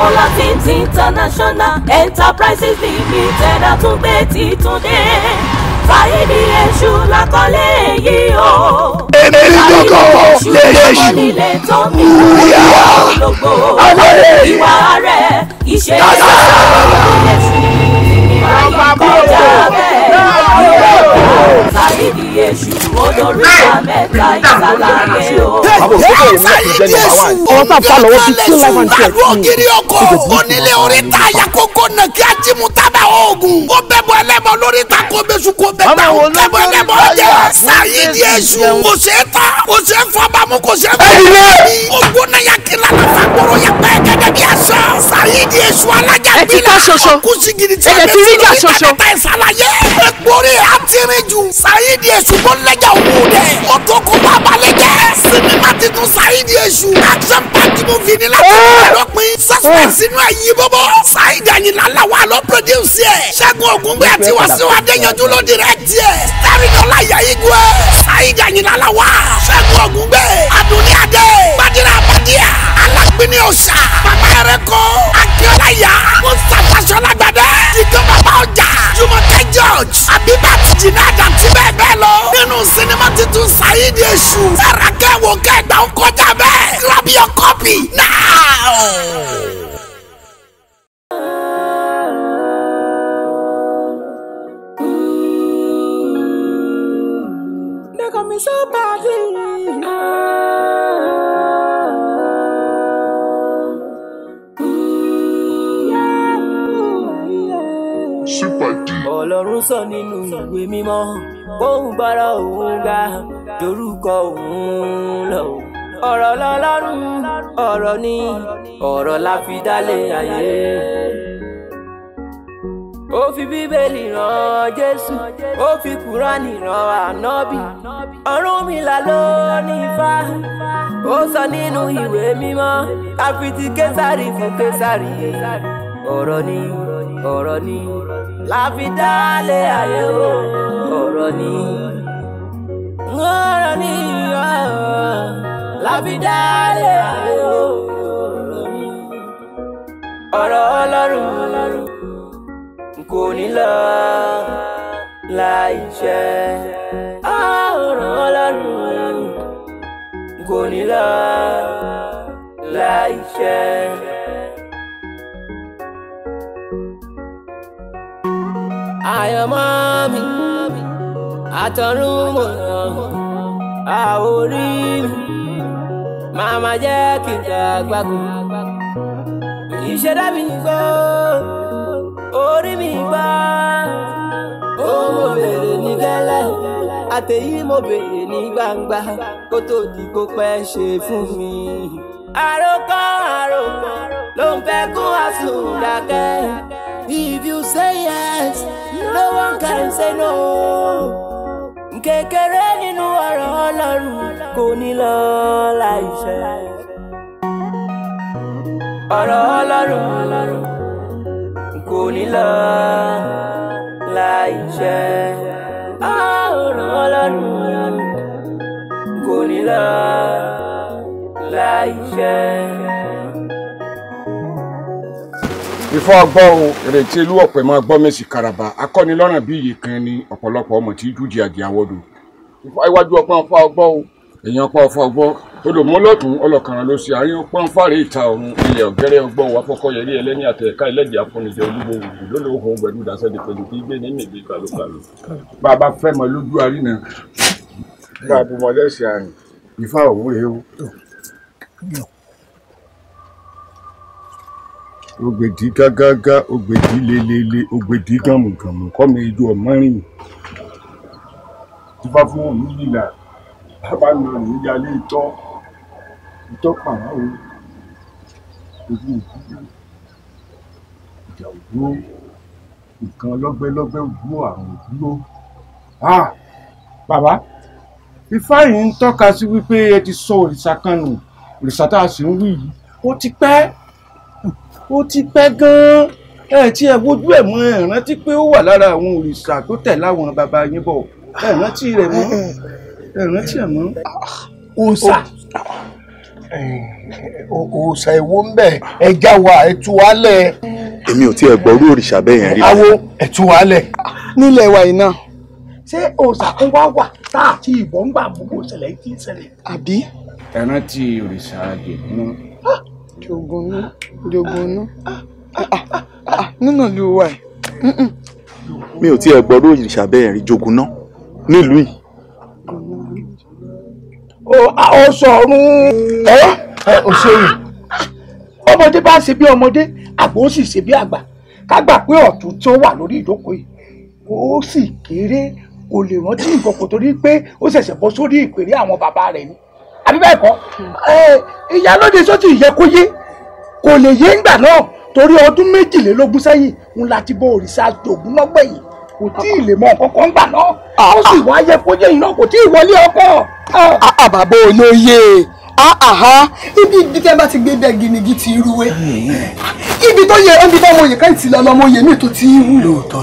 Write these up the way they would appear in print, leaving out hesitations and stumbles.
Ademola Films International Enterprises Limited àtúngbé títúndé Saidi Èṣù lákọlé yìí o. Èmi gbọ́dọ̀ lè ṣù. Nílé tó mi ológbò ìwà rẹ̀ ìṣe Èṣù kọjá bẹ́ẹ̀ Saidi Èṣù olóríta mẹ́ta ìsàlàyé o. Saidi Èṣù ọ̀rọ̀ tá a fa lọ́wọ́ ti kí láwọn ti ẹ̀ fún mi. Ògiri ọkọ̀ onílé oríta àyàkókò náà kí ajímú tábà oògùn. Ó bẹ̀bọ̀ ẹlẹ́bọ̀ lóríta kó bẹ́sù kó bẹ́gbà ó bẹ̀bọ̀ ẹlẹ́bọ̀ ọjẹ́. Saidi Èṣù kò ṣe é ta kò ṣe é fọ́bàmù kò ṣe é fọ́bàmù. Ogun náà yà kí lálẹ́ fagbọ́rọ̀ yà pẹ́ gẹ́gẹ́ bí aṣọ. Saidi Èṣù alájà gbìnà kùsìgìrì tí a bẹ fi lórí kàtàkà ìsàlàyé. Ẹgbórí àtìrìnjù Saidi Èṣù kò lẹ́jà òwú dẹ̀. Ọ̀tọ̀ kò bá balẹ̀ jẹ́. Sinimá titun Saidi Èṣù. Action party movie ni láti ọ̀dọ́pin. Suspense inú ẹ̀yìn bọ́bọ́. Saidi Àyìnlá làwọn àlọ́ produce ẹ̀. Ṣẹ́gun Ògúngbé àti Wàsíù Adéyanjú ló direct ẹ̀. Starring Ọláìyá Igwe. Saidi Àyìnlá làwà. Ṣẹ́gun Ògúngbé. Adúnní Adé. Bádìrà Bádìà. Alágbèní Ọ̀ṣà. Bàbá Ẹrẹ́kọ́. Akíọ́lá Ìyá. Mustapha Ṣọlágbàdé. Jíjọ́ bàbá ọjà. Jùmọ̀kẹ́ George. Abibat Jinad àti bẹ́ẹ̀ bẹ́ẹ̀ lọ. Nínú sinimá titun Saidi Èṣù. Ẹ̀rọ kẹwò kẹgbà ń kọjá bẹ́ẹ̀. Grab your copy now. They got me so badly. Ọlọ́run sọ nínú ìwé mímọ́ bóun bára òun ga dorúkọ òun lọ. Ọ̀rọ̀ lọ́lọ́run ọ̀rọ̀ ni ọ̀rọ̀ la fi dálé ayé. Ó fi bíbélì rán Jésù ó fi Kùránì rán Ànábì. Ọ̀rúnmìlà ló ní Ifá ó sọ nínú ìwé mímọ́ ká fi ti Késárì fún Késárì. Ọ̀rọ̀ ni ọ̀rọ̀ ni la fi dálé ayé o. Ọ̀rọ̀ ni ọ̀rọ̀ ni la fi dálé ayé o. Ọ̀rọ̀ ni ọ̀rọ̀ Ọlọ́run kò ní lọ láì ṣẹ. Ọ̀rọ̀ Ọlọ́run kò ní lọ láì ṣẹ. Àyànmọ́ mi àtọ̀run mọ̀ àwòrí mi màmá jẹ́ kí n dàgbàgbọ́. Ìṣẹ̀dá mi gbọ́ orí mi gbọ́ ó mo bèrè ní gẹ́lẹ́ àtẹ̀yí mo bèrè ní gbangba kó tó di kó pẹ́ ṣe fún mi. Àròkọ ló ń fẹ́ kó àsùndákẹ́. If you say yes, no one can say no. Kékeré nínú ọ̀rọ̀ Ọlọ́run kò ní lọ láì ṣẹ. Ọ̀rọ̀ Ọlọ́run kò ní lọ láì ṣẹ. Ọ̀rọ̀ Ọlọ́run kò ní lọ láì ṣẹ. Ifá ọgbọ́ o ìrètí ìlú ọ̀pẹ máa gbọ́ mẹ́sì karaba akọ́nilọ́rùn bí iye kan ní ọ̀pọ̀lọpọ̀ ọmọ tí jújì àjẹ́ àwọ̀dù. Ifá iwájú ọpọ́n ọfá ọgbọ́ o èèyàn ọpọ́n ọfá ọgbọ́ olùmọ́lọ́tún ọlọ́kànrán ló ṣe àárín ọpọ́n fàárẹ̀ ìta ọ̀run ilẹ̀ ọ̀gẹ́rẹ́ ọgbọ́ wa fọ́kọ́ yẹrí ẹlẹ́ni àtẹ̀ká ẹlẹ́jẹ̀ afúnijẹ olúwo òwò lólóhùn gbẹ̀dú dasẹ́ di pẹ̀lú kí gbé ní mègbè kàlùkàlù. Bàbá fẹ́ mọ lójú àrínà bàbá mọ lẹ́sẹ̀ àrùn Ifá òun rèé o. Ògbèdì gágágá ògbèdì lelele ògbèdì gàmùgàmù kọ́mi ijó ọ̀mọ́rìn Ifá fún òun lílà bàbá mi ò ní yálé ìtọ́ pàrọ̀ ojú òkú ìjà òdúró nǹkan lọ́gbẹ́lọ́gbẹ́ òdúró àrùn òdúró. Bàbá Ifá yìí ń tọ́ka sí wípé ẹ ti sọ òrìṣà kan nù òrìṣà tá a sì ń wí yìí ó ti pẹ́ gan-an tí ẹ wojú ẹ̀ mọ́ ẹ rántí pé ó wà lára àwọn òrìṣà tó tẹ̀ láwọn bàbá yín bọ̀ ẹ rántí rẹ̀ mọ́ ẹ rántí ẹ̀ mọ́. òòṣà òòṣà ìwo ń bẹ̀ ẹja wa ẹ̀tú wálẹ̀. èmi ò tiẹ̀ gbọ́ orú òrìṣà bẹ́ẹ̀ yẹn rí. awo ẹ̀tú wálẹ̀. nílẹ̀ wa yìí náà. ṣé òòṣà kan wá wà tá àti ìbọn ń gbà gbogbo ìṣẹ̀lẹ̀ tí ń ṣẹlẹ̀. àbí. ẹ rántí òrìṣà Jògúnná. Jògúnná nínú ìlú wa yìí. mi ò tiẹ̀ gbọ́ orú òrìṣà bẹ́ẹ̀ yẹn rí Jògúnná nílùú yìí. ó sọ̀rùn òṣèré ọmọdé bá ṣe bí ọmọdé àgbà ó sì ṣe bí àgbà ká gbà pé ọ̀tún tí ó wà lórí ìjókòó yìí ó sì kéré kò lè rántí nǹkan kò torí pé ó ṣẹ̀ṣẹ̀ bọ́ sórí ìpèrè àwọn bàbá rẹ̀ ni àbí bẹ́ẹ̀ kọ́ ìyálóde sọ́tì yẹ kó yé kò lè yé ńgbà náà torí ọdún 22 sẹ́yìn ń láti bọ òrìṣà Jògúnná gbẹ̀yìn kò tí ì lè mọ nǹkan ńgbà náà ó sì wá yẹ kó yé yìí náà kò tí ì wọlé ọkọ. bàbá olóye ibi tẹ́ bá ti gbé bẹ́ẹ̀ ginigi ti rúwé ibi tó yẹ ibi tó ọmọ yẹ káyìí ti lọ lọmọ yẹ mi tó ti wù lóòótọ́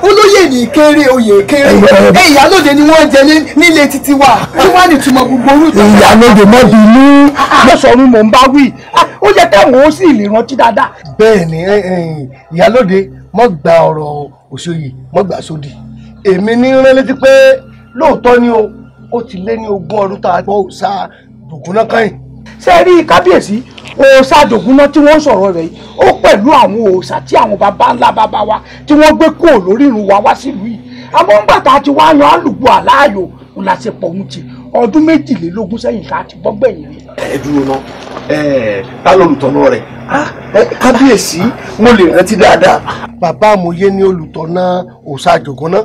olóyè ní kéré oyè kéré ìyálóde ni wọ́n jẹ nílé títí wa tí wọ́n á ní túmọ̀ gbogbo orúkọ. ìyálóde mọ́ bínú lọ́sọ̀rún mò ń bá wí ó yẹ káwọn ó sì lè rántí dáadáa. bẹ́ẹ̀ ni ìyálóde mọ́ gba ọ̀rọ̀ òṣòyè mọ́ gbà sódì èmi ní rán létí pé lóòótọ́ ni ó ti lé ní 20 ọdún tá a gbọ́ òòṣà Jògúnná káyìn. ṣé rí kábíyèsí òòṣà Jògúnná tí wọ́n ń sọ̀rọ̀ rẹ̀ yìí ó pẹ̀lú àwọn òòṣà tí àwọn baba ńlá baba wa tí wọ́n gbé kúrò lórí ìrun wa wá sílùú yìí àmọ́ ń bàtà tí wọ́n á yan alùpùpù àláàyò ń la ṣe pọ̀ ohun ti ọdún 22 sẹ́yìn ká ti bọ́ gbẹ̀yìn rẹ̀. ẹ dúró náà ta lólùtọ́nà rẹ̀ kábíyèsí mo lè rántí dáadáa. bàbá amòye ni olùtọ́nà òòṣà Jògúnná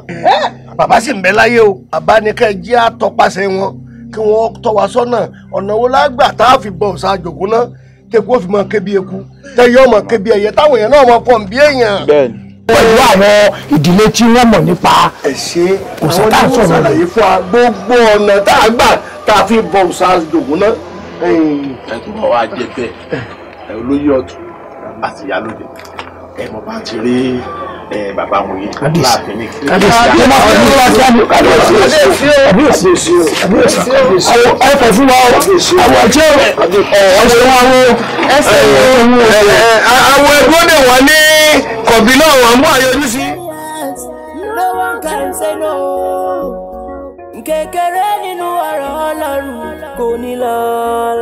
bàbá sì ń bẹ láyé o bàbá ní ká jẹ́ àtọpasẹ̀ wọn kí wọ́n tọ́ wa sọ́nà ọ̀nà wo lágbà tá a fi bọ òòṣà Jògúnná tẹ́kù ó fi mọ kébi eku tẹ́yẹ ọmọ kébi ẹyẹ táwọn èèyàn náà mọ pọ̀ ń bí èèyàn. bẹ́ẹ̀ni. pẹ̀lú àwọn ìdílé tí wọ́n mọ̀ nípa òòṣà tá a sọ̀rọ̀ rẹ̀ fún wa gbogbo ọ̀nà tá a gbà tá a fi bọ òòṣà Jògúnná. ẹ tó bá wa jẹ bẹ́ẹ̀ olóyè ọ̀tún àti ìyálóde mo bá ti rí bàbá wọn yìí láàfin ní ẹ̀fẹ̀ fún wa àwọn ọjọ́ àwọn ẹgbọ́dẹ̀ wọ́n ní kọ̀bí náà wọ́n mú àyọjú sí. No one can say no. Kékeré nínú ọ̀rọ̀ Ọlọ́run kò ní lọ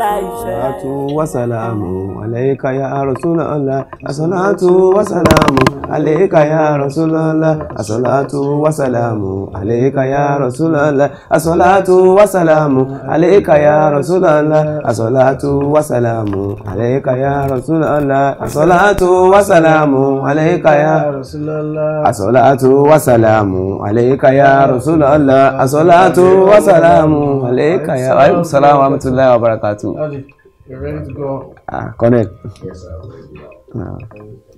láìṣẹ. Assalatu wassalamu alayka ya Rasulullah. Assalatu wassalamu alayka ya Rasulullah. Assalatu wassalamu alayka ya Rasulullah. Assalatu wassalamu alayka ya Rasulullah. Assalatu wassalamu alayka ya Rasulullah. Assalatu wassalamu alayka ya Rasulullah. Assalatu wassalamu alayka ya Rasulullah. Assalatu wassalamu alayka ya Wa salaam wa rahmatullahi wa barakatuh. You're ready to go. Colonel. Yes, sir.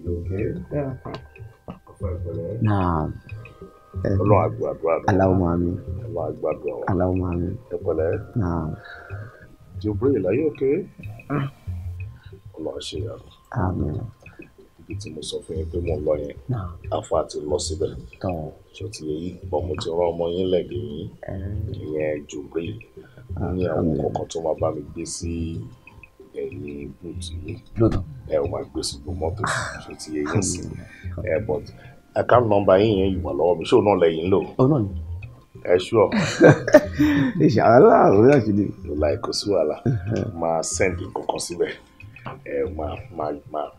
You okay? Yeah. Naam. Ọlọ́run àgbàdúrà. Allahumma amin. Ọlọ́run àgbàdúrà. Allahumma amin. Ẹ pẹ̀lẹ́. Naam. Jibril, are you okay? Ọlọ́run ṣe yàrá. Amin. Ibi tí mo sọ fún yín pé mo lọ yẹn, àfa ti lọ síbẹ̀. Ṣé ti yẹ yìí? Bọ́n mo ti rán ọmọ yín lẹ́gẹ̀ẹ́ yín. Ìyẹn Jibril. Ní àwọn kọ̀ọ̀kan tó máa bá mi gbé sí ẹ̀yìn búùtù yìí. Ẹ ò máa gbé sí gbogbo mọ́tò. Ṣé ti yẹ yín sí? But account number yín yẹn ìwà lọ́wọ́ mi. Ṣé òun náà lẹ́yìn lò? Náà ni. Ẹ ṣúọ̀. Inshallah, òun náà ṣe ni. Láì kò sí wàhálà. Máa send nǹkan síbẹ̀.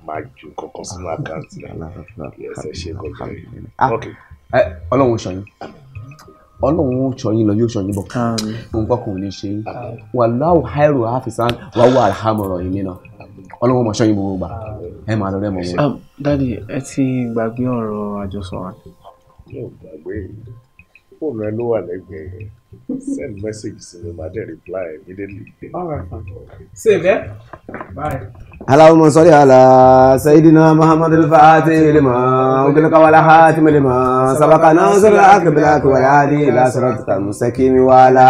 Máa ju nǹkan sínú àkáǹtì náà. Ẹ ṣe kọjá yìí. Ọlọ́run ṣọyìn. Ọlọ́run ṣọyìn lọ yóò ṣọyìn bọ̀. Nǹkan kò ní ṣe yín. Wallahu khairu hafisan wa huwa arhamur rahimin. Ọlọ́run mọ̀ ṣọyìn gbogbo gbà. Ẹ máa lọ rẹ́ mọ̀ wọn. Daddy, ẹ ti gbàgbé ọ̀rọ̀ àjọsọ wa. Mi ò gbàgbé fóònù ẹ ló wà lẹ́gbẹ̀ẹ́. Send message sí mi, máa dẹ̀ reply immediately. All right, fine. Save it. Bye. Allahumma salli ala Sayyidina Muhammad al-Fatih lima ughliqa wal khatim lima sabaqa nasir al-haqq bil haqq wal hadi ila siratal mustaqim wa ala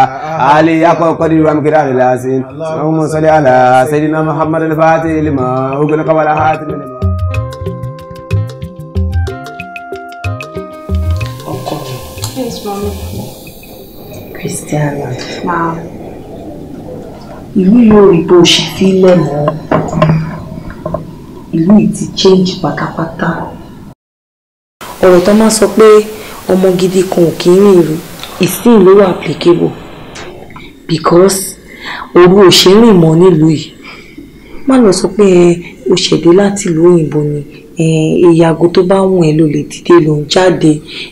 alihi haqqa qadri wa miqdari al-azim. Allahumma salli ala Sayyidina Muhammad al-Fatih lima ughliqa wal khatim lima. Yes, mommy. Christiana. Ma. ìlú yóò rí bó ṣe fi lẹ́mọ̀ ìlú yìí ti change pátápátá. ọ̀rọ̀ tó máa sọ pé ọmọ gidi kan ò kí ń rìn ìlú ìsìn ló wà applicable because òru ò ṣe ń rìn mọ́ nílùú yìí. má lọ sọ pé o ṣẹ̀dé láti ìlú òyìnbó ni ìyàgò tó bá wùn ẹ́ ló lè dìde ló ń jáde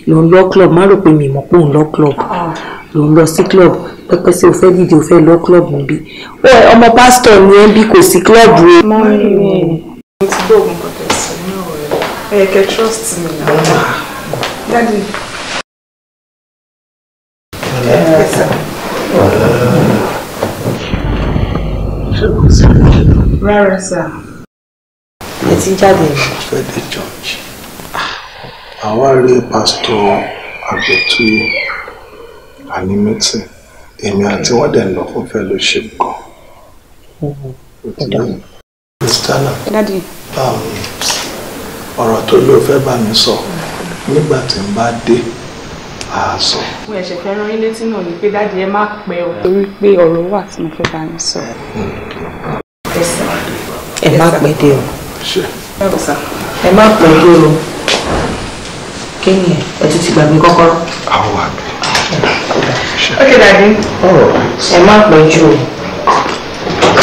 ló ń lọ club má rò pé mi mọ̀ pé òun lọ club ló ń lọ sí club pẹ́pẹ́ sí o fẹ́ dìde o fẹ́ lọ club níbí ọmọ pásítọ̀ ni ẹ́ bí kò sí club rẹ̀. mọ́mí mi mo ti gbọ́ ògùn kọ̀tẹ̀ sí náà rẹ̀ ẹ kẹ́ trust me náà. Daddy. Rárá sá. Ẹ ti jáde. Fẹ́ dé church. Àwa rí pásítọ̀ Àgbẹ̀túyè àní mítìn. Èmi àti wọ́n dẹ̀ lọ fún fellowship kan. Kristana. Daddy. Ọ̀rọ̀ tó ló fẹ́ bá mi sọ nígbà tí n bá dé àásọ. Mo ẹ̀ṣẹ̀ fẹ́ rán yín létí náà ni pé dáàdi ẹ má pẹ́ o. Torí pé ọ̀rọ̀ wà tí mo fẹ́ bá yín sọ. Ẹ má pẹ́ dé o. Ẹ má pẹ́ dé o. Kí ni ẹ ti gbàgbé kọ́kọ́rọ́? Àwọn àgbẹ̀. Okay, Daddy. Ẹ má pẹ́ jù o.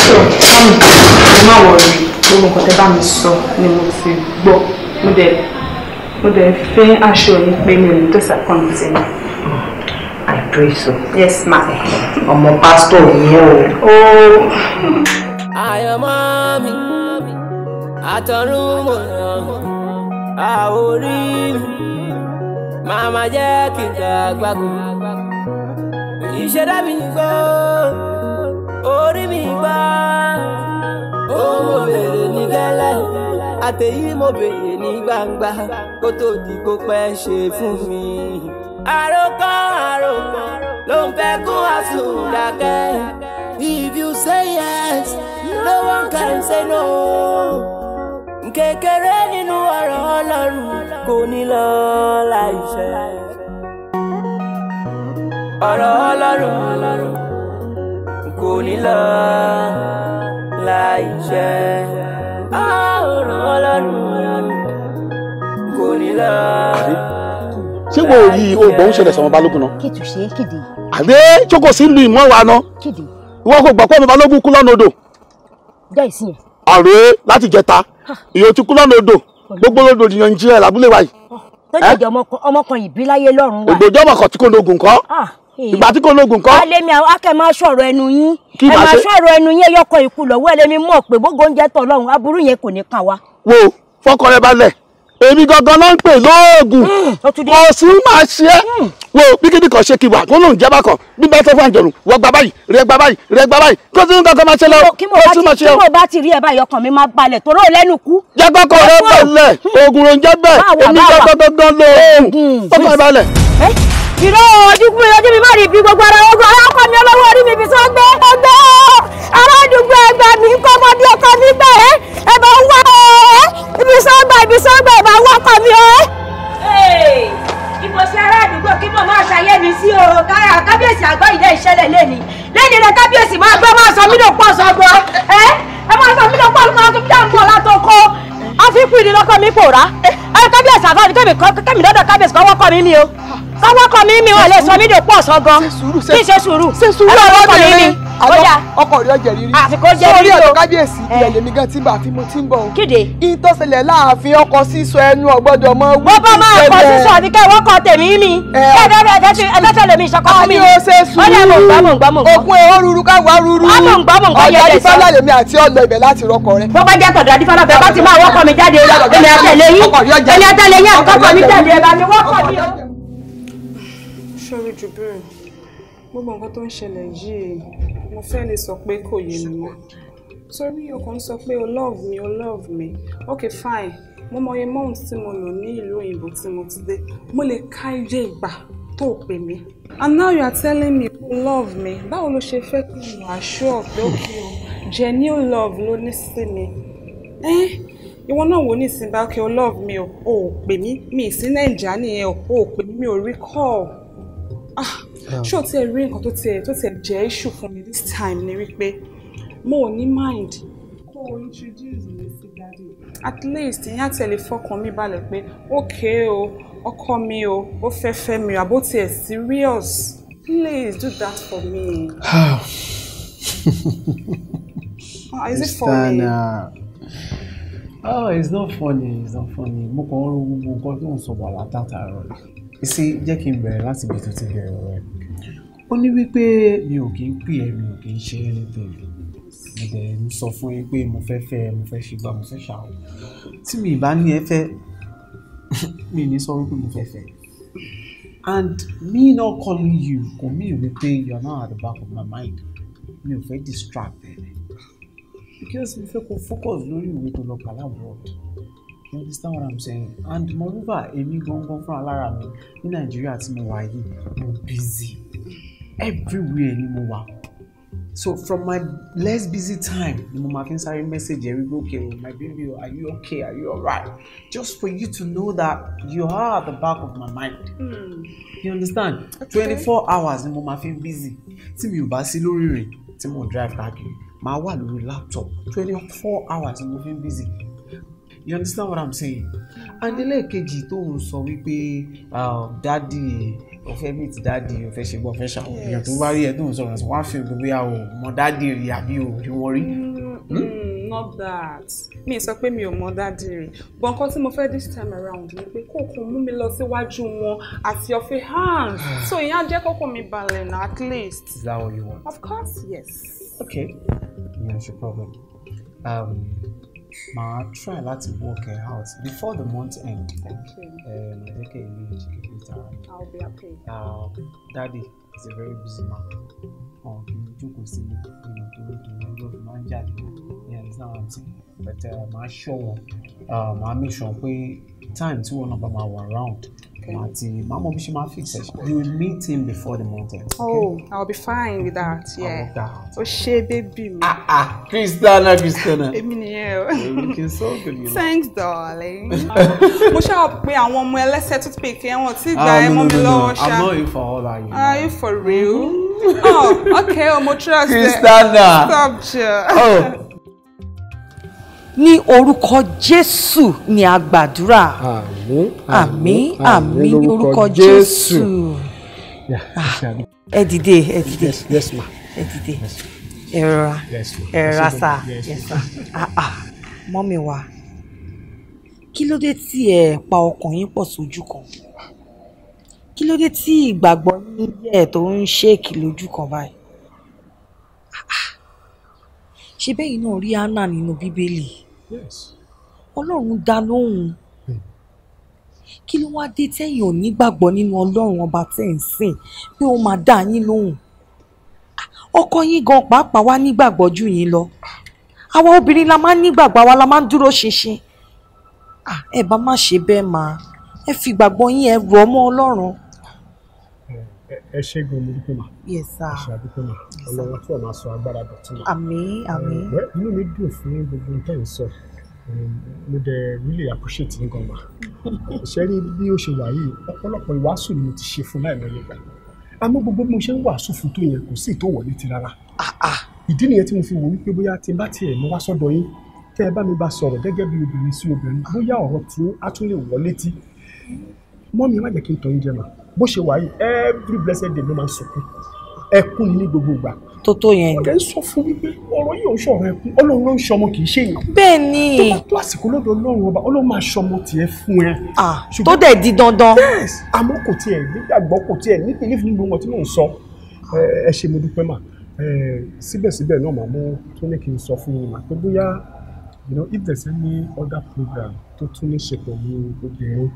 So, mami, ẹ má wọrí. Gbogbo nǹkan tẹ́ bá mi sọ ni mo ti gbọ́. Mo dẹ̀ fẹ́ aṣọ yín pé mi ò ní disappoint yín. I pray so. Yes, ma. Ọmọ pásítọ̀ ni ẹ o. Àyànmọ́ mi, àtọ̀run mọ̀ àwòrí mi, màmá jẹ́ kí n dàgbàgbọ́. Ìṣẹ̀dá mi gbọ́, orí mi gbọ́, owó bèrè ní gẹ́lẹ́, àtẹ̀yí mo bèrè ní gbangba, kó tó di kó pẹ́ ṣe fún mi. Àròkọ ló ń fẹ́ kó àsùndákẹ́. If you say yes, no one can say no. Kékeré nínú ọ̀rọ̀ Ọlọ́run kò ní lọ láìṣẹ. Ọ̀rọ̀ Ọlọ́run kò ní lọ láìṣẹ. Ọ̀rọ̀ Ọlọ́run kò ní lọ. Ṣé wo yìí oògùn ń ṣẹlẹ̀ sọmọ balógun náà? Kí tù ṣe kéde. Àbí jókòó sí ìlú ìmọ̀ wa náà. Kéde. Ìwọ kò gbọ́ pé ọmọ balógun kú lọ́nà odò. Jẹ́ ìsìn yẹn. Àrè láti jẹta. Ìyó ti kú lọ́nà odò. Gbogbo lọ́dọ̀ ènìyàn ń jí ẹ̀ lábúlé wa yìí. Tó jẹ́jẹ́ ọmọkùnrin ìbíláyé lọ́rùn wa. Ògbójọ́ ọmọkàn tí kò lóògùn kọ́. Ìgbà tí kò lóògùn kọ́. Alẹ́ mi akẹ́ máa sọ̀rọ̀ ẹnu yín. Ẹ máa sọ̀rọ̀ ẹnu yín ẹyọkọ̀ ìkú lọ́wọ́ ẹlẹ́mi mọ̀ pé gbogbo oúnjẹ tọ̀ lọ́run aburú yẹn kò ní kàn wá. Wo fọkàn rẹ balẹ̀. Èmi gangan ló ń pè lóògùn. Kò sí máa ṣe é. Wo bí kíni kan ṣe kí wà kó lóun jẹ́ bákan bí bá fẹ́ fún àjọ̀nù wọ́n gba báyìí rẹ̀ gba báyìí rẹ̀ gba báyìí kó tí nǹkan kan máa ṣe lọ. Kí mo bá ti rí ẹ báyìí ọkàn mi máa balẹ̀ tó rò lẹ́nu kú. Jẹ́ kọ́kọ́ rẹ balẹ̀ oògùn ló ń jẹ́ bẹ́ẹ̀ èmi gangan lóògùn fọkàn balẹ̀. Ìró ojú mi má rí ibi gbogbo ara ogun alákọ̀ mi ọlọ́wọ́ orí mi ibi tó gbé ọgbẹ́ ará àdúgbò ẹgbẹ́ mi ń kọ́ ọmọdé ọkọ mi gbẹ̀ ẹ bá wá ibi sọ́gbà ẹ bá wá ọkọ mi ọ́. Ibo sí ará àdúgbò kí mo máa ṣàyẹ̀ mi sí o kábíyèsí àgbọ̀ ilé ìṣẹ̀lẹ̀ lẹ́ni rẹ kábíyèsí máa gbọ́ máa sọ mí ló pọ̀ sọ́gbọ́ ẹ máa sọ mí ló pọ̀ lọ́kọ́ tó bí àǹbọ̀ látọkọ àfikún ìdílọ́kọ mi pòórá kábíyèsí àgbọ̀ kẹ́mi lọ́dọ̀ kábíyèsí kọ́wọ́ kọ́ mi o kọ́wọ́ kọ́ mi ò lè sọ mí ló pọ̀ sọ́gbọ́ kí ṣe sùúrù ọlọ́wọ́ kọ́ mi ọkọ rẹ ọjẹ rírí àfikún jẹ sórí rírí ọ̀dọ̀ kábíyèsí ilẹ̀ lèmi gan tí ń bá àfi mo ti ń bọ̀. Kéde. ìtọ́sẹ̀lẹ̀ láàfin ọkọ̀ sísọ ẹnu ọ̀gbọ́dọ̀ mọ wí. bó bá máa kọ sísọ àbí kẹwọ́ kọ tèmi mi ẹ̀ẹ́dẹ́gbẹ́ lèmi ìṣọ̀kọ́ mi. àní o ṣe sùúrù. ó lè mọ̀ ń gbọ́. ògùn èho ruru káwa ruru. ọjà adífálà lèmi àti ọlọ ibẹ̀ láti rọkọ rẹ. bó bá jẹ́ tọ̀dọ̀ adífálà bẹ́ẹ̀ bá ti máa wọ́kọ̀ mi jáde èmi àtẹ̀lé yín àkọ́kọ́ mi jáde ẹ̀ bá mi wọ́kọ̀ mi. Sorry Jubril, gbogbo nǹkan tó ń ṣẹlẹ̀ yìí mo fẹ́ lè sọ pé kò yé mi mọ́ torí ọkàn sọ pé o love me okay fine mo mọ iye months tí mo lò ní ìlú òyìnbó tí mo ti dé mo lè ká iye ìgbà tó pè mí and now you are telling me you love me báwo ló ṣe fẹ́ kí n wà sure pé okay o genuine love ló ní sí mi ìwọ náà wò ní ìsìnbá okay o love me o ò pè mí mi sí Nàìjíríà nìyẹn o ò pè mí mi ò rí call ṣé o ti rí nǹkan tó ti jẹ́ issue fún mi this time ni wípé mo ní mind kó introduce mi sí daddy at least ìyẹn àtẹ̀lé fọkàn mi balẹ̀ pé okay o ọkọ mi o ó fẹ́ mi àbó tiẹ̀ serious please do that for me. Is it funny? Oh, it's not funny. It's not funny. Mo kàn ro gbogbo nǹkan tó ń sọ wà látàtàrọ. Ìsì jẹ́ kí n bẹ̀rẹ̀ láti ibi tó ti bẹ̀rẹ̀ rẹ̀. Ó ní wípé mi ò kí ń pè ẹ́, mi ò kí ń ṣe anything. Mo dẹ̀ ń sọ fún yín pé mo fẹ́ ṣe gbá, mo fẹ́ ṣàwọ̀. Tí mi bá ní ẹ fẹ́, mi ní sọ wípé mo fẹ́ fẹ́. And me not calling you kò mí wípé you are not at the back of my mind. Mi ò fẹ́ distract ẹ. Because we fẹ́ kó focus lórí ìwé tó lọ kà abroad. You understand what I'm saying? And moreover, èmi gangan fún alára mi ní Nàìjíríà tí mo wà yìí, mo busy. Everywhere ni mo wà. So from my less busy time, ni mo máa fi ń sáré message every day, okay, my baby, are you okay? Are you alright? Just for you to know that you are at the back of my mind. You understand? Okay. 24 hours ni mo máa fi ń busy. Tí mi ò bá sí lórí rẹ̀, tí mo drive káàkiri. My wà lórí laptop 24 hours mo fi busy. You understand what I'm saying? And ẹlẹ́ẹ̀kejì tó ń sọ wípé daddy o fẹ́ meet daddy o fẹ́ ṣe gbọ́ fẹ́ ṣàwọn èèyàn tó bá rí ẹ tó ń sọ̀rọ̀ sí wọ́n á fi gbogbo yà wò mọ daddy rí àbí o rí wọ́n rí. Not that mi sọ pé mi ò mọ daddy rí but nǹkan tí mo fẹ́ this time around ni pé kókò mú mi lọ síwájú wọn àti ọ̀fẹ́ hands so ìyẹn á jẹ́ kókò mi balẹ̀ na at least. Is that what you want? Of course, yes. Okay. Yes, no problem. I'll try to work it out before the month end. Okay. I'll be happy. Daddy is a very busy man. You understand what I'm saying? But I'll show I'll make sure time to one of them around. Mama, fix it. You will meet him before the month ends. Okay? Oh, I'll be fine with that. Yeah. Oh, baby. Christiana. You're looking so good. You know? Thanks, darling. Mo ṣá pé àwọn ọmọ ẹlẹ́sẹ̀ toothpick yẹn wọ́n ti gba ẹ mọ́ mi lọ́wọ́ ṣá. I'm not in for all that. You know. Are you for real? Oh, okay. Mo trust Christiana. Stop you. Oh. Ní orúkọ Jésù ni a gbàdúrà. Àmín, àmín ní orúkọ Jésù. Ẹ dìde. Yes, ma. Ẹ dìde. Ẹ rọra sá. Yes, sir. Mọ́mì wa, kí ló dé tí ẹ pa ọkàn yín pọ̀ sójú kan? Kí ló dé tí ìgbàgbọ́ yín yẹ̀ tó ń ṣéèkì lójú kan báyìí? Ṣé bẹ́ẹ̀ náà rí Hánà nínú Bíbélì? Ọlọ́run dá lóhùn. Kí ló wá dé tẹ́yìn ò nígbàgbọ́ nínú Ọlọ́run ọba tẹ́ ń sìn pé ó máa dá yín lóhùn? Ọkọ yín gan pàápàá wá nígbàgbọ́ jù yín lọ. Àwa obìnrin la máa ń nígbàgbọ́, àwa la máa ń dúró ṣinṣin. Ẹ bá má ṣe bẹ́ẹ̀ máa. Ẹ fi ìgbàgbọ́ yín ẹ rọ̀ mọ́ Ọlọ́run. Ẹ ṣé gan mo dúpẹ́ mà. Yes, sir. Ẹ ṣé àdúpẹ́ mà. Ọlọ́run tí wọ́n máa sọ agbára dọ̀tún mà. Àmín, àmín. Inú mi dùn fún gbogbo nǹkan yìí sọ. Mo dẹ̀ really appreciate yín gan mà. Ṣé rí bí ó ṣe wà yìí, ọ̀pọ̀lọpọ̀ ìwàásù ni mo ti ṣe fún láìmọye ìgbà. Àmọ́ gbogbo bí mo ṣe ń wàásù fún tó yẹn kò sí ìtò wọlé ti rárá. Ìdí nìyẹn tí mo fi wò wípé bóyá tí n bá tiẹ̀ mú wá sọ́dọ̀ yín, tẹ́ ẹ bá mi bá sọ̀rọ̀ gẹ́gẹ́ bí obìnrin sí obìnrin, bóyá ọ̀rọ̀ tí á tún lè wọlé tí. Mọ́mí má jẹ́ kí n tọ́ yín jẹ mà. Bó ṣe wà yìí, every blessed day ló máa ń sunkún. Ẹkún ni ní gbogbo ìgbà. Tó yẹn. Ọ̀dẹ̀ ń sọ fún wípé ọ̀rọ̀ yìí ò ń ṣọ̀rọ̀ ẹkún. Ọlọ́run ló ń ṣọmọ kì í ṣe èèyàn. Bẹ́ẹ̀ ni. Tó bá tó àsìkò lọ́dọ̀ Ọlọ́run ọba, Ọlọ́run máa ṣọmọ tiẹ̀ fún ẹ. Tó dẹ̀ di dandan. Yes, àmọ́ kò tiẹ̀ nígbàgbọ́ kò tiẹ̀ ní belief nínú wọn tí mò ń sọ. Ẹ ṣé mo dúpẹ́ mà. Síbẹ̀síbẹ̀ náà màá mú tó ní kí n sọ fún yín mà pé bóyá if there's any other program tó tún ní ṣe pẹ̀lú obìnrin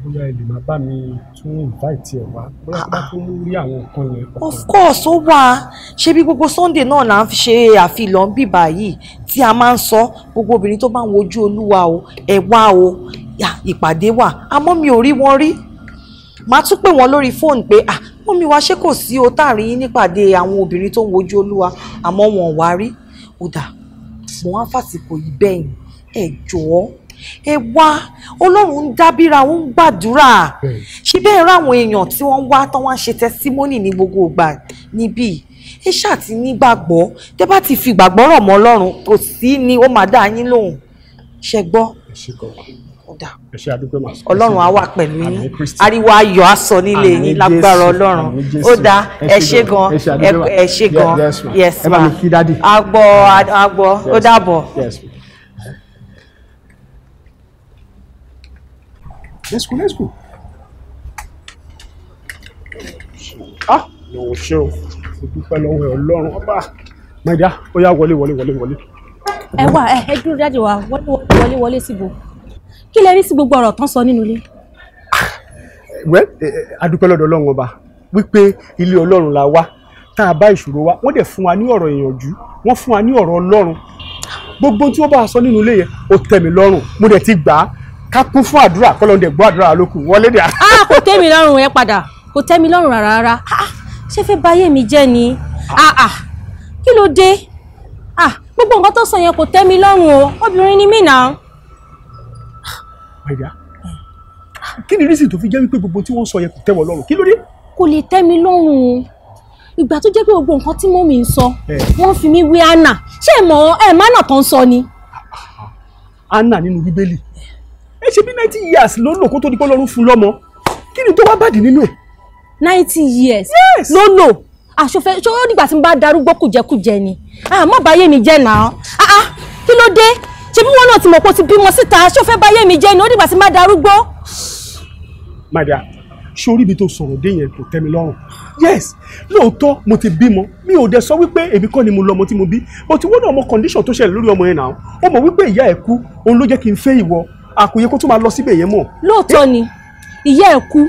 bóyá ẹ lè máa bá mi tún invite ẹ wá bóyá bá tún rí àwọn nǹkan yẹn. Of course ó wà ṣé bí gbogbo Sunday náà là ń fi ṣe àfihàn bíbá yìí tí a máa ń sọ gbogbo obìnrin tó bá ń wojú Olúwa o ẹ wá o ìpàdé wà àmọ́ mi ò rí wọn rí màá tún pè wọ́n lórí fóònù pé mọ́mí wa ṣé kò sí o táàrí yín nípàdé àwọn obìnrin tó ń wojú Olúwa àmọ́ wọn ò wá rí ó dà mo wá fàsìkò yìí bẹ́yìn ẹ jọ̀ọ́ ẹ wá Ọlọ́run ń dábìrà ó ń gbàdúrà ṣé bẹ́ẹ̀ ráwọn èèyàn tí wọ́n wá tán wá ń ṣe testimony ní gbogbo ìgbà níbí ẹ ṣáà ti ní gbàgbọ́ tẹ́ bá ti fi gbàgbọ́ rọ̀ mọ́ Ọlọ́run kò sí ni ó máa dá yín lóhùn ṣe gbọ́. Ọlọ́run á wà pẹ̀lú yín ariwo ayọ̀ á sọ nílé yín lágbára Ọlọ́run ó dáa ẹ ṣé gan ẹ ṣé gan yes ma agbọ́ ó dàbọ̀. Let's go. No show. Dúpẹ́ lọ́wọ́ Ọlọ́run ọba. My dear, ó yá wọlé. Ẹ wá ẹ dúró dájú wa wọlé síbo. Kí lẹ rí sí gbogbo ọ̀rọ̀ tán sọ nínú ilé? Well, a dúpẹ́ lọ́dọ̀ Ọlọ́run ọba wípé ilé Ọlọ́run la wá tá a bá ìṣòro wa wọ́n dẹ̀ fún wa ní ọ̀rọ̀ ìyànjú wọ́n fún wa ní ọ̀rọ̀ Ọlọ́run gbogbo tí wọ́n bá sọ nínú ilé yẹn ó tẹ́ mi lọ́rùn mo dẹ̀ ti gbà á ká kún fún àdúrà kọ́lọ́n dẹ̀ gbọ́ àdúrà lókù wọlé dẹ̀. Kò tẹ́ mi lọ́rùn ẹ padà kò tẹ́ mi lọ́rùn rárá ṣé fẹ́ báyé mi jẹ́ ni kí ló dé gbogbo nǹkan tó sọ yẹn kò tẹ́ mi lọ́rùn o obìnrin ni mí náà. Maida kí ni rísì tó fi jẹ́ wípé gbogbo tí wọ́n sọ yẹn kò tẹ́ wọ́n lọ́rùn kí ló dé. kò lè tẹ́ mi lọ́rùn ìgbà tó jẹ́ pé gbogbo nǹkan tí mọ́mì ń sọ wọ́n fi mí wé Anna ṣé mánà tó ń sọ ni. Anna nínú Bíbélì ẹ ṣe bí 90 years ló lò kó tó di pé Ọlọ́run fún lọ́mọ kí ni tó wá bàdí nínú ẹ̀. 90 years ló lò àṣọfẹ́ ṣó nígbà tí n bá darúgbó kùjẹkùjẹ ni má báyé mi jẹ́ náà kí ló dé ṣe bí wọn náà ti mọ̀ pé ó ti bímọ síta ṣọfẹ́ báyé mi jẹ́ ni ó nígbà tí n bá darúgbó. My dear sórí ibi tó sọ̀rọ̀ dé yẹn kò tẹ́ mi lọ́rùn yes lóòótọ́ mo ti bímọ mi ò dẹ̀ sọ wípé èmi kọ́ ni mo lọ́mọ tí mo bí but wọ́n náà mọ condition tó ṣẹlẹ̀ lórí ọmọ yẹn náà ó mọ̀ wípé ìyá ẹ̀ kú òun ló jẹ́ kí n fẹ́ ìwọ àkòyẹ kó tún máa lọ síbẹ̀ yẹn mọ̀. lóòótọ́ ni ìyá ẹ̀ kú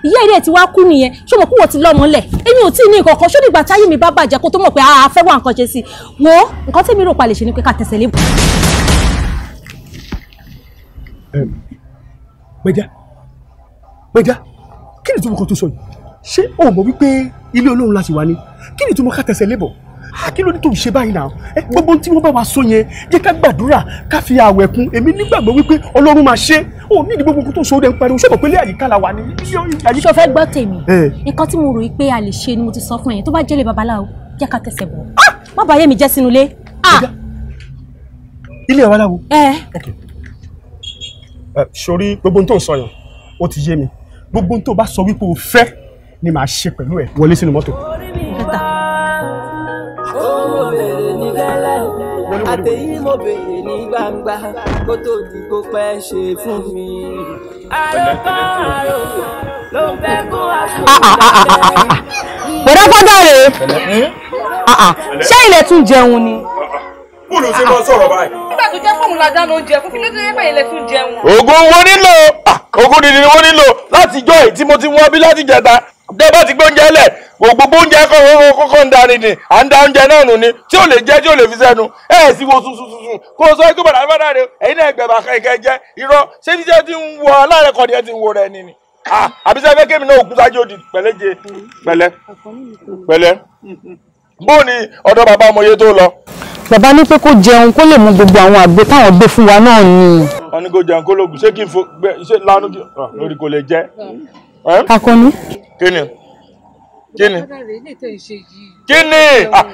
ìyá ẹ̀ ti wá kú nìyẹn ṣé mo kú wọ́n ti lọ́mọ lẹ̀ èmi ò tí ì ní nǹkan kan ṣó nígbà táyé mi bá bàjẹ́ kó tó mọ̀ pé a fẹ́ wá nǹkan ṣe sí i wo nǹkan tí mi rò pa lè ṣe ni pé ká tẹ̀sẹ̀ lé. Maida kí ni ìtumọ̀ kan tó sọ yìí ṣé o mọ̀ wípé ilé Ọlọ́run láti wà ní kí ni ìtumọ̀ ká tẹ̀sẹ̀ lébọ̀ kí ló ní tó ṣe báyìí náà gbogbo tí wọ́n bá wa sọ yẹn jẹ́ ká gbàdúrà ká fi àwẹ̀ kún èmi nígbàgbọ́ wípé Ọlọ́run máa ṣe ó ní gbogbo nǹkan tó sọ dẹ̀ ń pariwo ṣé mọ̀ pé ilé àyíká la wà ní. ṣo fẹ́ gbọ́ tèmi nǹkan tí mo rò pé a lè ṣe ni mo ti sọ fún ẹ̀yin tó bá jẹ́lé babaláwo jẹ́ ká tẹ̀sẹ̀ bọ̀ má bàa yé mi jẹ́ sínú ilé. ilé babaláwo. sori gbogbo n tó sọ yẹn ó ti yé mi gbogbo n tó bá sọ wípé o fẹ́ ni màá ṣe pẹ̀lú ẹ̀ wọlé sínú mọ́tò. àtẹ̀yí mo béèrè ní gbangba kó tó di kó pẹ́ ṣe fún mi. àròkọ ló ń fẹ́ kó àpò. bọ̀dá fọ́dà rè ṣé ilẹ̀ tún jẹun ni. kó ló ṣe máa sọ̀rọ̀ báyìí. nígbà tó jẹ́ fóònù la dáná oúnjẹ fún kí ló dé pé ilẹ̀ tún jẹun. oògùn wo nílò oògùn dídì ni wọ́n nílò láti jọ́ èyí tí mo ti wọ́n bí láti jẹta tẹ́ bá ti gbé oúnjẹ lẹ̀ gbogbo oúnjẹ kọ́kọ́ ń darí ni à ń da oúnjẹ náà nù ni tí ò lè jẹ tí ò lè fi sẹ́nu sì wo sunsun kó o sọ pé bàdà bàdà rẹ ẹ̀yin náà gbẹ̀bà kẹ̀kẹ́ jẹ́ irọ́ ṣé bí jẹ́ ti ń wọ aláàrẹ̀kọ́ ni ẹ ti ń wo rẹ ni àbí sẹ́ fẹ́ kémi náà òkú sájú òdì pẹ̀lẹ́ bó ni ọ̀dọ̀ bàbá ọmọye tó lọ. bàbá ní pé kó jẹun kó lè mú gbogbo àwọn àgbo táwọn gbé fún wa náà ni. wọ́n ní kó jẹun kó lóògùn ṣé kí n fo ṣé lánàá lórí kò lè jẹ́. Akọni. kíni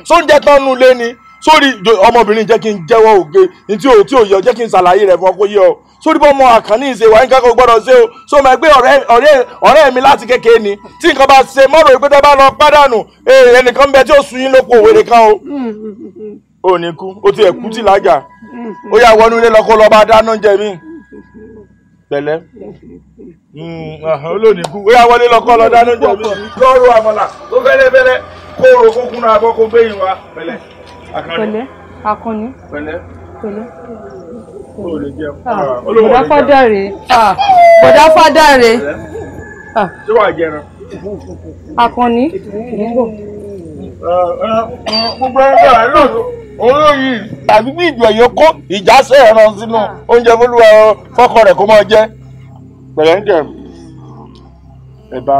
sóúnjẹ tán nu lé ni sórí ọmọbìnrin jẹ́ kí n jẹ́wọ́ òge ní tí ò yọ jẹ́ kí n ṣàlàyé rẹ̀ fún ọ kó yé ọ sórí bọ́ ọmọ àkànní ìṣe wà nǹkan kò gbọ́dọ̀ ṣe o sọ ma gbé ọ̀rẹ́ mi láti kékeré ni tí nǹkan bá ṣe mọ́rọ̀ ìpé tẹ́ bá lọ pàdánù ẹnìkan bẹ tí ó sun yín lóko òwèrè kan o ò ní kú ó ti ẹ̀kú tì lájà ó yà wọnú ilé lọ́kọ́ lọ́ba dáná jẹ mí pẹ̀lẹ́ olóòní kú ó yà wọlé lọ́kọ́ lọ dáná jẹ mí lọ́rùn àmàlà tó fẹ́lẹ́fẹ́lẹ́ kó ro kó kúnra abọ́ kó gbẹ̀yìn wa pẹ̀lẹ́ Akọni. Pẹ̀lẹ́. Bọ̀dá Fádàrè. Bọ̀dá Fádàrè. Ṣé wàá jẹran? Akọni. Gbogbo ẹgbẹ́ rẹ̀ náà olóyìn tàbí bí ìjọ yìí kó ìjásẹ̀ ẹran sínú oúnjẹ fúlùwà fọ́kọ rẹ̀ kó máa jẹ. Pẹ̀lẹ́ ń jẹ ẹ̀bà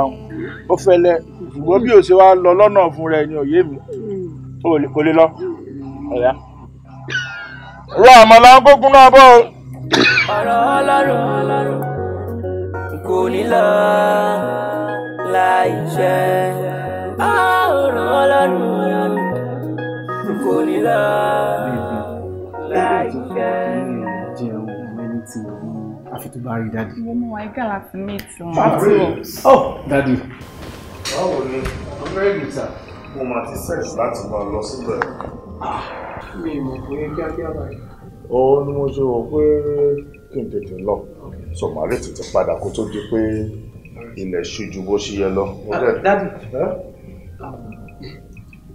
ó fẹ́lẹ́ ṣùgbọ́n bí ó ṣe wá lọ lọ́nà fún rẹ̀ ni òye mi kò lè lọ. Ọ̀yá. Rọ àmàlà gbógun náà bọ́. Ọ̀rọ̀ Ọlọ́run kò ní lọ láì ṣẹ. Ọ̀rọ̀ Ọlọ́run. kò ní lọ láìpẹ́. Àfi tó bá rí dáàdì. Mo mú wa igá láti meet wọn. Oh, dáàdì. Báwo ni? I'm very good, sir. Mo máa ti search láti máa lọ síbẹ̀. Mi ò mọ̀ pé kíákíá báyìí. Ó ní mo ṣe wò pé kí n tètè lọ. So màá lè tètè padà kó tó di pé ilẹ̀ ṣú ju bó ṣe yẹ lọ. Dáàdì.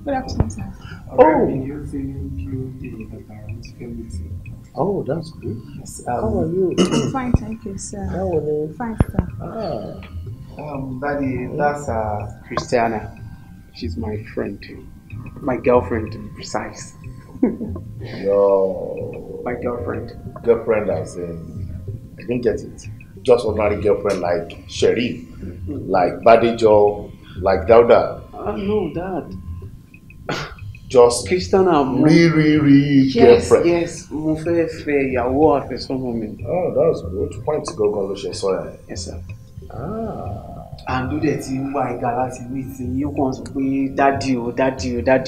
Good afternoon, sir. Oh, that's good. How are you? I'm fine, thank you, sir. How are you? Fine, sir. Daddy, that's Christiana. She's my friend. My girlfriend, to be precise. Your my girlfriend. Girlfriend, as in, I didn't get it. Just ordinary girlfriend like Sherry, like Badijo, like Dauda. No, Dad. Just Christiana, really girlfriend. Yes, mo fẹ́ fẹ́ ìyàwó àfẹ́sọ́nà mi. Oh, that's good. Point go ló ṣe sọ yẹn. Yes, sir. Àǹdó dẹ̀ ti ń wá ìgbà láti wí tí yóò kàn sọ pé dádì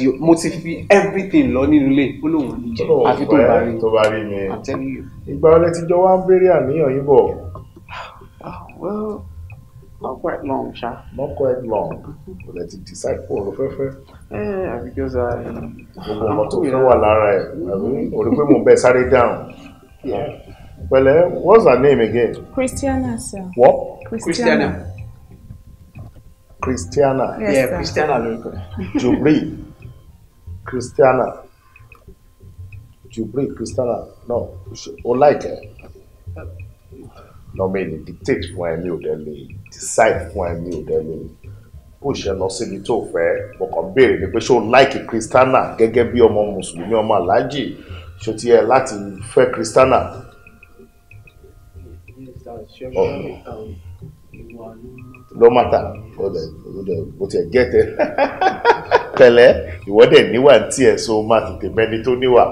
o. Mo ti fi everything lọ nínú ilé. Ó lóun ní jẹ. Àfi tó bá rí. Tó bá rí mi. I'm telling you. Ìgbà ọlẹ́ ti jọ wá ń béèrè àníyàn yín bọ̀. Well, not quite long, sha. Not quite long. Kò lè ti decide fún olùfẹ́fẹ́. Because gbogbo ọmọ tó fẹ́ wà lára ẹ̀. O rí pé mo bẹ sáré dáhùn. Pẹ̀lẹ́, what's her name again? Christiana, sir. What? Christiana. Christiana. Yes, yeah, sir. Christiana lórúkọ. Jubri, Christiana. No, o like ẹ. No, me ni dictate fún ẹ mi ò dẹ̀ lè decide fún ẹ mi ò dẹ̀ lè push ẹ lọ síbi tó fẹ́. Mo kàn béèrè ni pé ṣé o like Christiana gẹ́gẹ́ bí ọmọ Mùsùlùmí ọmọ Aláàjì ṣó ti ẹ láti fẹ́ Christiana. No matter o ti ẹ gẹ́tẹ̀ pẹ̀lẹ́ ìwọ dẹ̀ níwà tí ẹ so máa tètè mẹ́ni tó níwà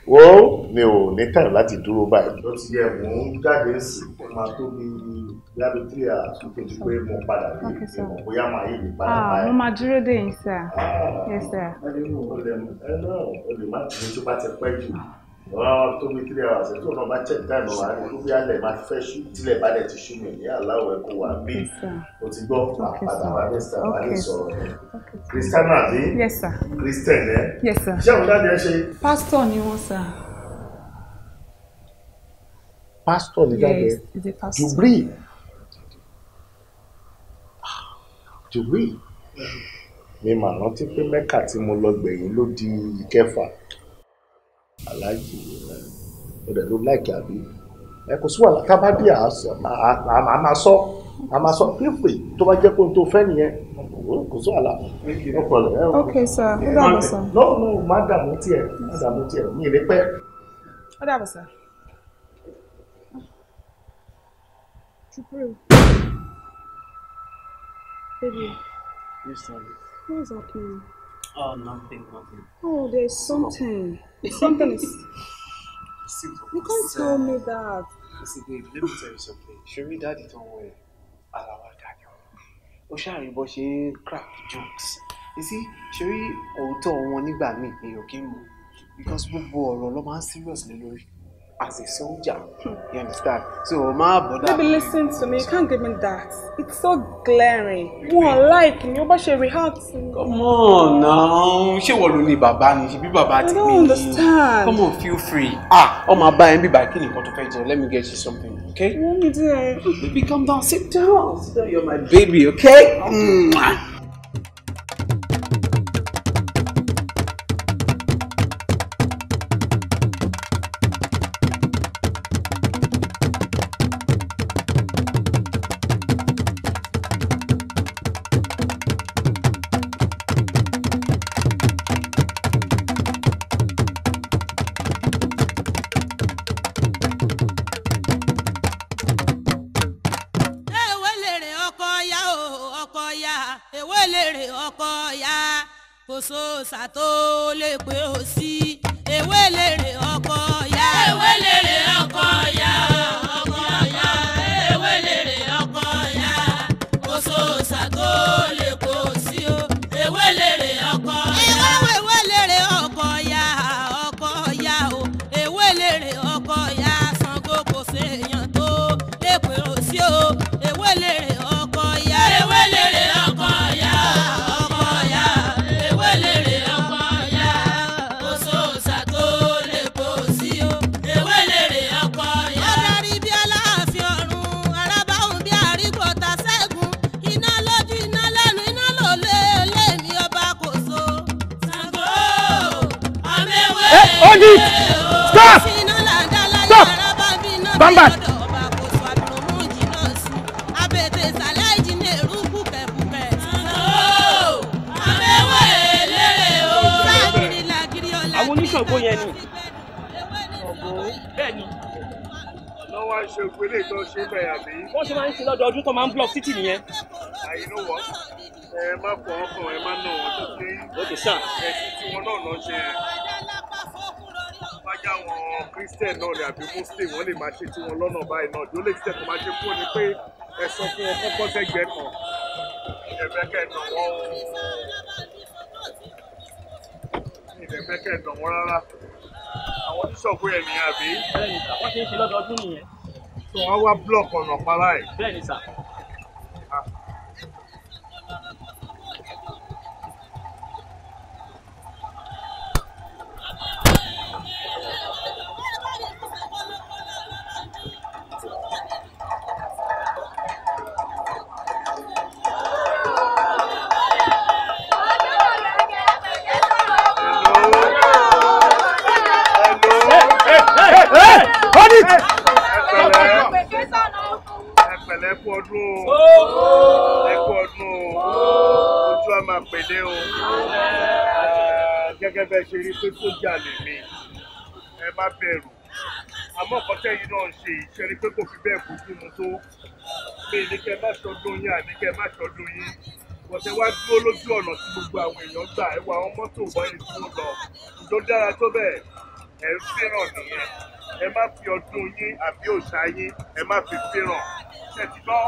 wo mi ò ní time láti dúró báyìí. Ló ti yẹ mò ń jáde sí i máa tó bí lábẹ́ 3 hours tó ti pé mo padà dé ìmọ̀ bóyá máa yí mi padà báyìí. Mo máa dúró dè yín, sir. Yes, sir. O lè má tìmí tó bá ti pẹ́ jù. Wọ́n tó bí 3 hours tó náà bá check time wà ní kó bí alẹ́ máa fẹ́ ṣú tílẹ̀ bá dẹ̀ ti ṣú mi ní aláwọ̀ ẹ̀ kó wà bí o ti gbọ́ àpàdà wà ní star wà ní sọ̀rọ̀ ẹ̀. Christiana bí? Yes, sir. Christian ẹ̀? Yes, sir. Ṣé àwọn dáadé ẹ ṣe? Pastor ni wọ́n, sir. Pastor ni dáadé? Yes, he's a pastor. Jubri mi mà rántí pé Mẹ́kà tí mo lọ gbẹ̀yìn ló di ìkẹfà. Aláàjì ó dẹ̀ ló láìkí àbí ẹ kò sí wàhálà tá bá dé a máa sọ pípé tó bá jẹ́ pé ohun tó fẹ́ nìyẹn kò sí wàhálà. Okay, sir. Ó dàbọ̀, sir. No, má dààmú tiẹ̀ mi ì lè pẹ́. Ó dàbọ̀, sir. Jubri. Baby. Yes, sorry. What is happening? Oh, nothing. Oh, there's something. Something is... You can't tell me that. Listen, babe, let me tell you something. Sherry daddy don't wear Alawa daddy. Ó ṣàrí bó ṣe crack jokes. You see, Sherry òótọ́ wọn nígbà míì èèyàn kì í mú because gbogbo ọ̀rọ̀ ló máa ń serious lé lórí. As a soldier, you understand? So, ma bother. Baby, listen to me. You can't give me that. It's so glaring. One like me, you should react. Come on now. Ṣé wọ́n ló ní bàbá ni? Ṣé bí bàbá ti ní? I don't understand. Come on, feel free. Ọmọ bá ẹ ń bí báyìí kí ni nǹkan tó fẹ́ jẹ? Let me get you something, okay? What you doing? Baby, calm down. Sit down. You're my baby, okay? Sòsà tó lè pé ó sí ewé lèrè ọkọ ya. Ewé lèrè ọkọ ya, ọkọ ya. Ewé lèrè ọkọ ya. Kò sòsà tó lè pé ó sí o. Ewé lèrè ọkọ ya. Ìwọ wẹ̀wé bamba. àwọn oníṣòwò yẹn ni. bẹ́ẹ̀ ni. lọ́wọ́ ṣe ìpínlẹ̀ tó ṣe bẹ̀rẹ̀ àbí. wọ́n ṣe máa ń ṣe lọ́dọọdún tó máa ń block títì nìyẹn. àyínú wọ ẹ má fọ ọkàn ẹ má nà wọn tó ṣe ókè sàn. ẹsìn tí wọn náà lọ ṣe wájà wọn christian náà ni àbí muslim wọn lè máa ṣe tí wọn lọ́nà báyìí náà yóò lè ṣe tó máa ṣe fún ni pé ẹ sọ fún wọn kọ́kọ́ sẹ́gbẹ̀ẹ́ kan ìdẹ̀fẹ́kẹ́ nà wọ́n ìdẹ̀fẹ́kẹ́ nà wọ́n rárá àwọn oníṣòwò ẹ̀ nìyẹn àbí. bẹ́ẹ̀ni sà wọ́n ṣe ń ṣe lọ́dọọdún nìyẹn. tó wọ́n wá block ọ̀nà para ẹ̀. bẹ́ẹ̀ni sà. ẹkú ọdún ojú a máa pèlé o gẹ́gẹ́ bẹ́ẹ̀ ṣe rí pé sójà lè mi ẹ má bẹ̀rù àmọ́ ọ̀kọ́tẹ́ yìí náà ń ṣe ìṣe rí pé kò fi bẹ́ẹ̀ bójú mu tó pé ní kẹ́ má ṣọdún yín àní kẹ́ má ṣọdún yín bọ̀tẹ́ wá dúró lójú ọ̀nà tí gbogbo àwọn èèyàn gbà ẹwà àwọn mọ́tò wọ́n tí ó lọ tó dára tó bẹ́ẹ̀ ẹ̀ ń fẹ́ràn nìyẹn ẹ má fi ọdún yín àbí òòṣà yín ẹ má fi fẹ́ràn ṣètìgbọ́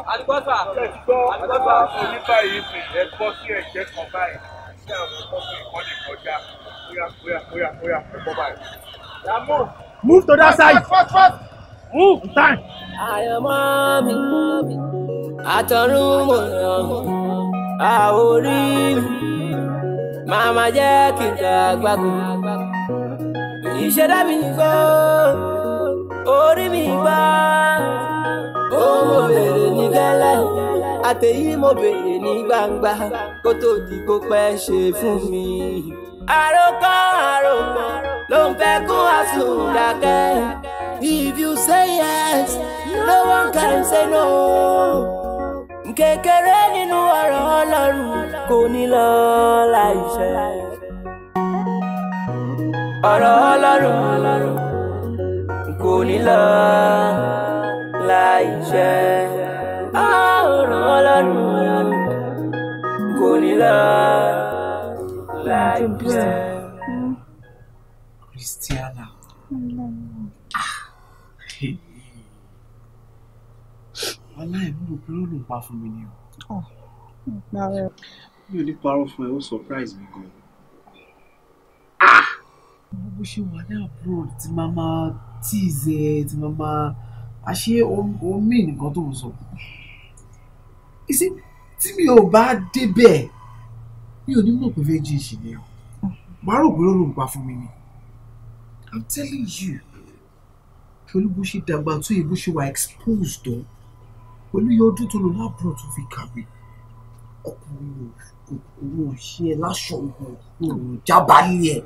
oníbàyìí fi ẹ bọ́ sí ẹ̀jẹ̀ kan báyìí sí àwọn ọkọ̀ ìkọ́lé kọjá bóyá ẹ bọ́ báyìí. Move to that side. Fast. Move. Time. Àyànmọ́ mi, àtọ̀run mo yàn, àwòrí mi, màmá jẹ́ kí n dàgbàgbọ́. Ìṣẹ̀dá mi gbọ́, orí mi gbà, ó mo bèrè ní gẹ́lẹ́, àtẹ̀yí mo bèrè ní gbangba, kó tó di kó pẹ́ ṣe fún mi. Àròkọ ló ń fẹ́ kó àsùndákẹ́. If you say yes, no one can say no. Kékeré nínú ọ̀rọ̀ Ọlọ́run kò ní lọ láìṣẹ. Ọ̀rọ̀ Ọlọ́run kò ní lọ láìṣẹ. Ọ̀rọ̀ Ọlọ́run kò ní lọ láìṣẹ. Christiana. Aláìmú òpin ló ń pa fún mi ni o. Mi ò ní parọ́ fún ẹ, ó surprise mi gan. Bó ṣe wà ní abroad tí máa máa tease ẹ, tí máa máa àṣé omi nìkan tó ń sọ. Ìsí tí mi ò bá débẹ̀, mi ò ní mọ̀ pé fẹ́ jí ìṣìlẹ̀ o. Màá rò pé ló ń pa fún mi ni. I'm telling you. Pẹ̀lú bó ṣe dàgbà tó yẹ bó ṣe wà exposed tó pẹ̀lú iye ọdún tó lò láàbùrọ̀ tó fi kàwé ọkùnrin owó ṣe ẹ láṣọ òòrùn jábàálẹ̀ ẹ̀.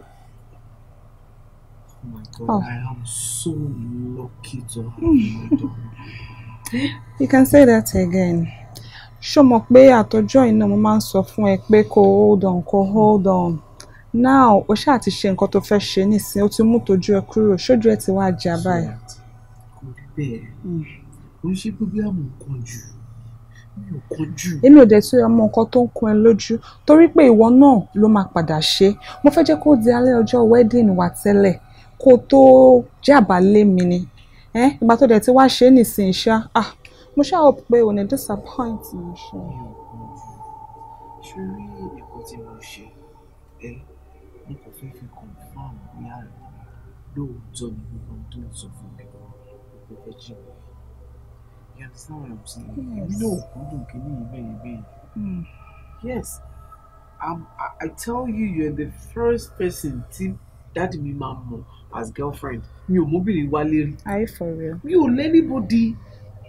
Oh my God, I am so lucky to have my daughter. You can say that again. Ṣó mọ̀ pé àtọjọ́ iná mo máa ń sọ fún ẹ pé kó hold on. Now o ṣáà ti ṣe nǹkan tó fẹ́ ṣe nísìnyí o ti mú tójú ẹ kúrò ṣojú ẹ ti wá jà báyìí. Kò rí bẹ́ẹ̀ o ń ṣe pé bí àmọ̀ kan jù mi ò kọjú. Èmi ò dẹ̀ tí ọmọ nǹkan tó ń kún ẹ lójú torí pé ìwọ náà ló máa padà ṣe. Mo fẹ́ jẹ́ kó di alẹ́ ọjọ́ wedding wa tẹ́lẹ̀ kó tó jábàálé mi ni. Ìgbà tó dẹ̀ ti wá ṣe é nísìnyí ṣá. Mo ṣáà hope pé ò ní disappoint mi ṣe. Ṣé rí ẹ̀kọ́ tí mo ṣe mo kò fẹ́ fi confirm bí àrùn lóòótọ́ ni gbogbo tó ń sọ fún mi kò fẹ́ jí mi. You understand what I'm saying? Èmi náà kúndùn kí ní ìbéyìí. Yes, I tell you, you're the first person tí dáàdì mi máa mọ̀ as girlfriend. Mi ò mọ́bìnrin wálé rí. Are you for real? Mi ò lẹ́nibody.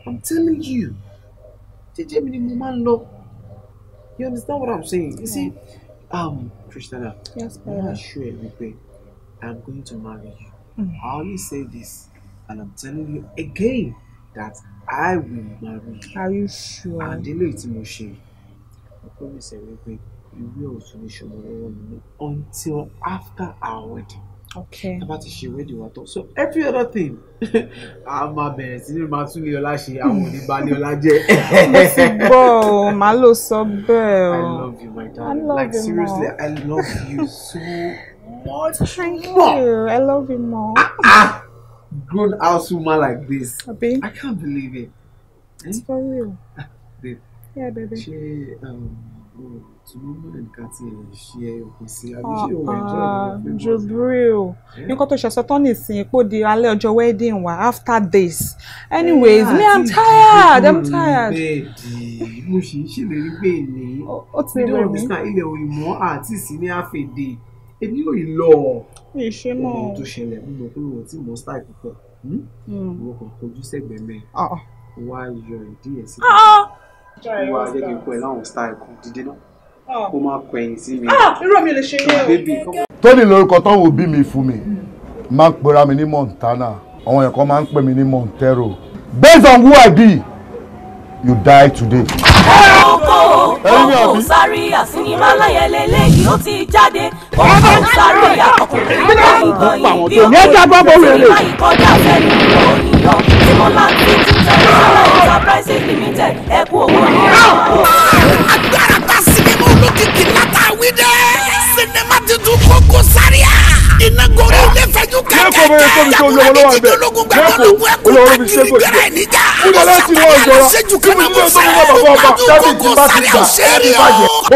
I'm telling you. Jẹ́jẹ́ mi ni mo máa ń lọ. You understand what I'm saying? You see, Christiana, yes, I'm not sure I'm going to marry you. I only say this and I'm telling you again that I will marry you. Are you sure? And eléyìí tí mo ṣe, I promise you pé ìwé òtún ní ṣọmọ lọ́wọ́ mi until after our wedding. Okay. Tá bá ti ṣe wedding wa tán. So every other thing, a máa bẹ̀rẹ̀ sí ní máa tún lé ọlá ṣe àwọn oníbalẹ̀ ọlá jẹ́. Mo ti gbọ́ o, màá lò sọ bẹ́ẹ̀ o. I love you, my darling. I love like you seriously, more. I love you so much. Thank you. I love you more. Grown house woman like this. Abi? I can't believe it. It's for real. Babe. Yeah, baby. Ṣé tomorrow nǹkan tí ẹ ṣe òkú sí àbí ṣé òun enjoy Jubril. Nǹkan tó ṣẹ̀ṣọ́ tán nìsín pò di alẹ́ ọjọ́ wedding wa after this. Anyways, me I'm tired. I'm tired. Bẹ́ẹ̀dì, mo ṣì ń ṣèlérí pé ní. Ó ti rẹ̀ mí. Ilẹ̀ òyìnbó àti ìsìn ní àfẹ̀dé. Èmi ò lọ. Mi ṣe mọ́. Ohun tó ṣẹlẹ̀ mú mọ̀ pé wọ́n ti mọ̀ style púpọ̀. Wọ́n kàn kojú sẹ́gbẹ̀ẹ́ mẹ́. Wá yọ ìdí ẹ̀ sí. Wá jẹ́ kí n pẹ́ láwọn style kan dídé náà. Kó máa kọ ẹ̀yìn sí mi. Irú mi lè ṣe yẹn o. Tony lórúkọ tán wò bí mi fún mi máa ń pera mi ní Montana àwọn èèyàn kan máa ń pè mí ní Montero based on who I be you die today. Kókó sáré àsìnìmá láyẹlẹ lẹ́yìn ó ti jáde. Kókó sáré àkọkùnrin ìgbọ̀nyìn bí ó ti máa ìkọjá fẹ́nu òyìnbó tí mo láti títẹ̀ sọ́lá Enterprises Limited ẹ kú owó ní ọ̀hún. Agbára bá sinimá olókìkí látàwí dẹ́. Sinimá tuntun Kókó Zaria. Iná gorí ilé fẹ́jú kẹ̀kẹ́. Jagunla méjì dológun gbàgbọ́lógún ẹ̀kú káàkiri gbẹ̀rẹ̀ níjà. Ọ̀sàkàlà ṣẹ́jú kánà mọ̀ fẹ́. Kókó Zaria ò ṣe é rí o.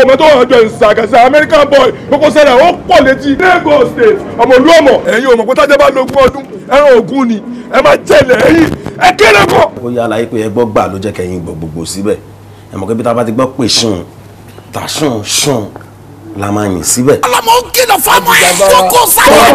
ọmọ tó wà jọ ìsàkàsà American boy Kókó Zaria ó pọ̀ létí Lagos state ọmọ ìlú ọmọ ẹ̀yin ọmọ pẹ́tájá bá lógún ọdún ẹran ògún ni ẹ máa jẹlẹ̀ ẹ̀yìn ẹ kéré kọ. ó yá láyé pé ẹ gbọ́ gbà ló jẹ́ kẹ́yìn gbogbo síbẹ̀ ẹ mọ̀ pé bí tá a bá ti gbọ́ pé ṣùn tà ṣùn la máa yìn síbẹ̀. ọlọmọ ń kìlọ̀ fọmọ ẹ Kókó Zaria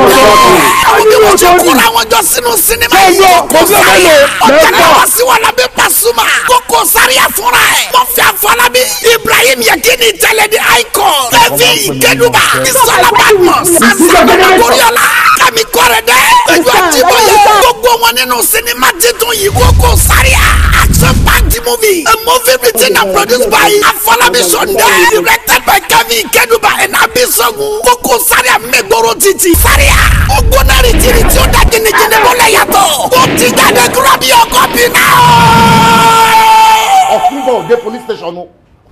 àwọn bí wọ́n ṣe kóra wọn jọ sínú sinimá yìí Kókó Zaria ọ̀tẹ̀lẹ̀ wá sí wọn lábẹ́ Pasuma Kókó Zaria fúnra ẹ̀ Murphy Afọlábí Ibrahim Yekini tẹ̀lé the icon Levi Ikeduba Bisola Badmus Asana Goriola Kami Korede Péjú Ajíbóyè gbogbo wọn nínú sinimá titun yìí Kókó Zaria action packed movie a movie written and produced by Afọlábí Sunday directed by Kevin Ikeduba and Abisogun Kókó Zaria mẹgbọrọ títì Zaria ogbonna rìtìrì tí ó dá jìnnìjìnnì mọ́lẹ̀ yàtọ̀ ó ti jáde grab your copy now. Ọ̀túnbọ̀ Òde police station o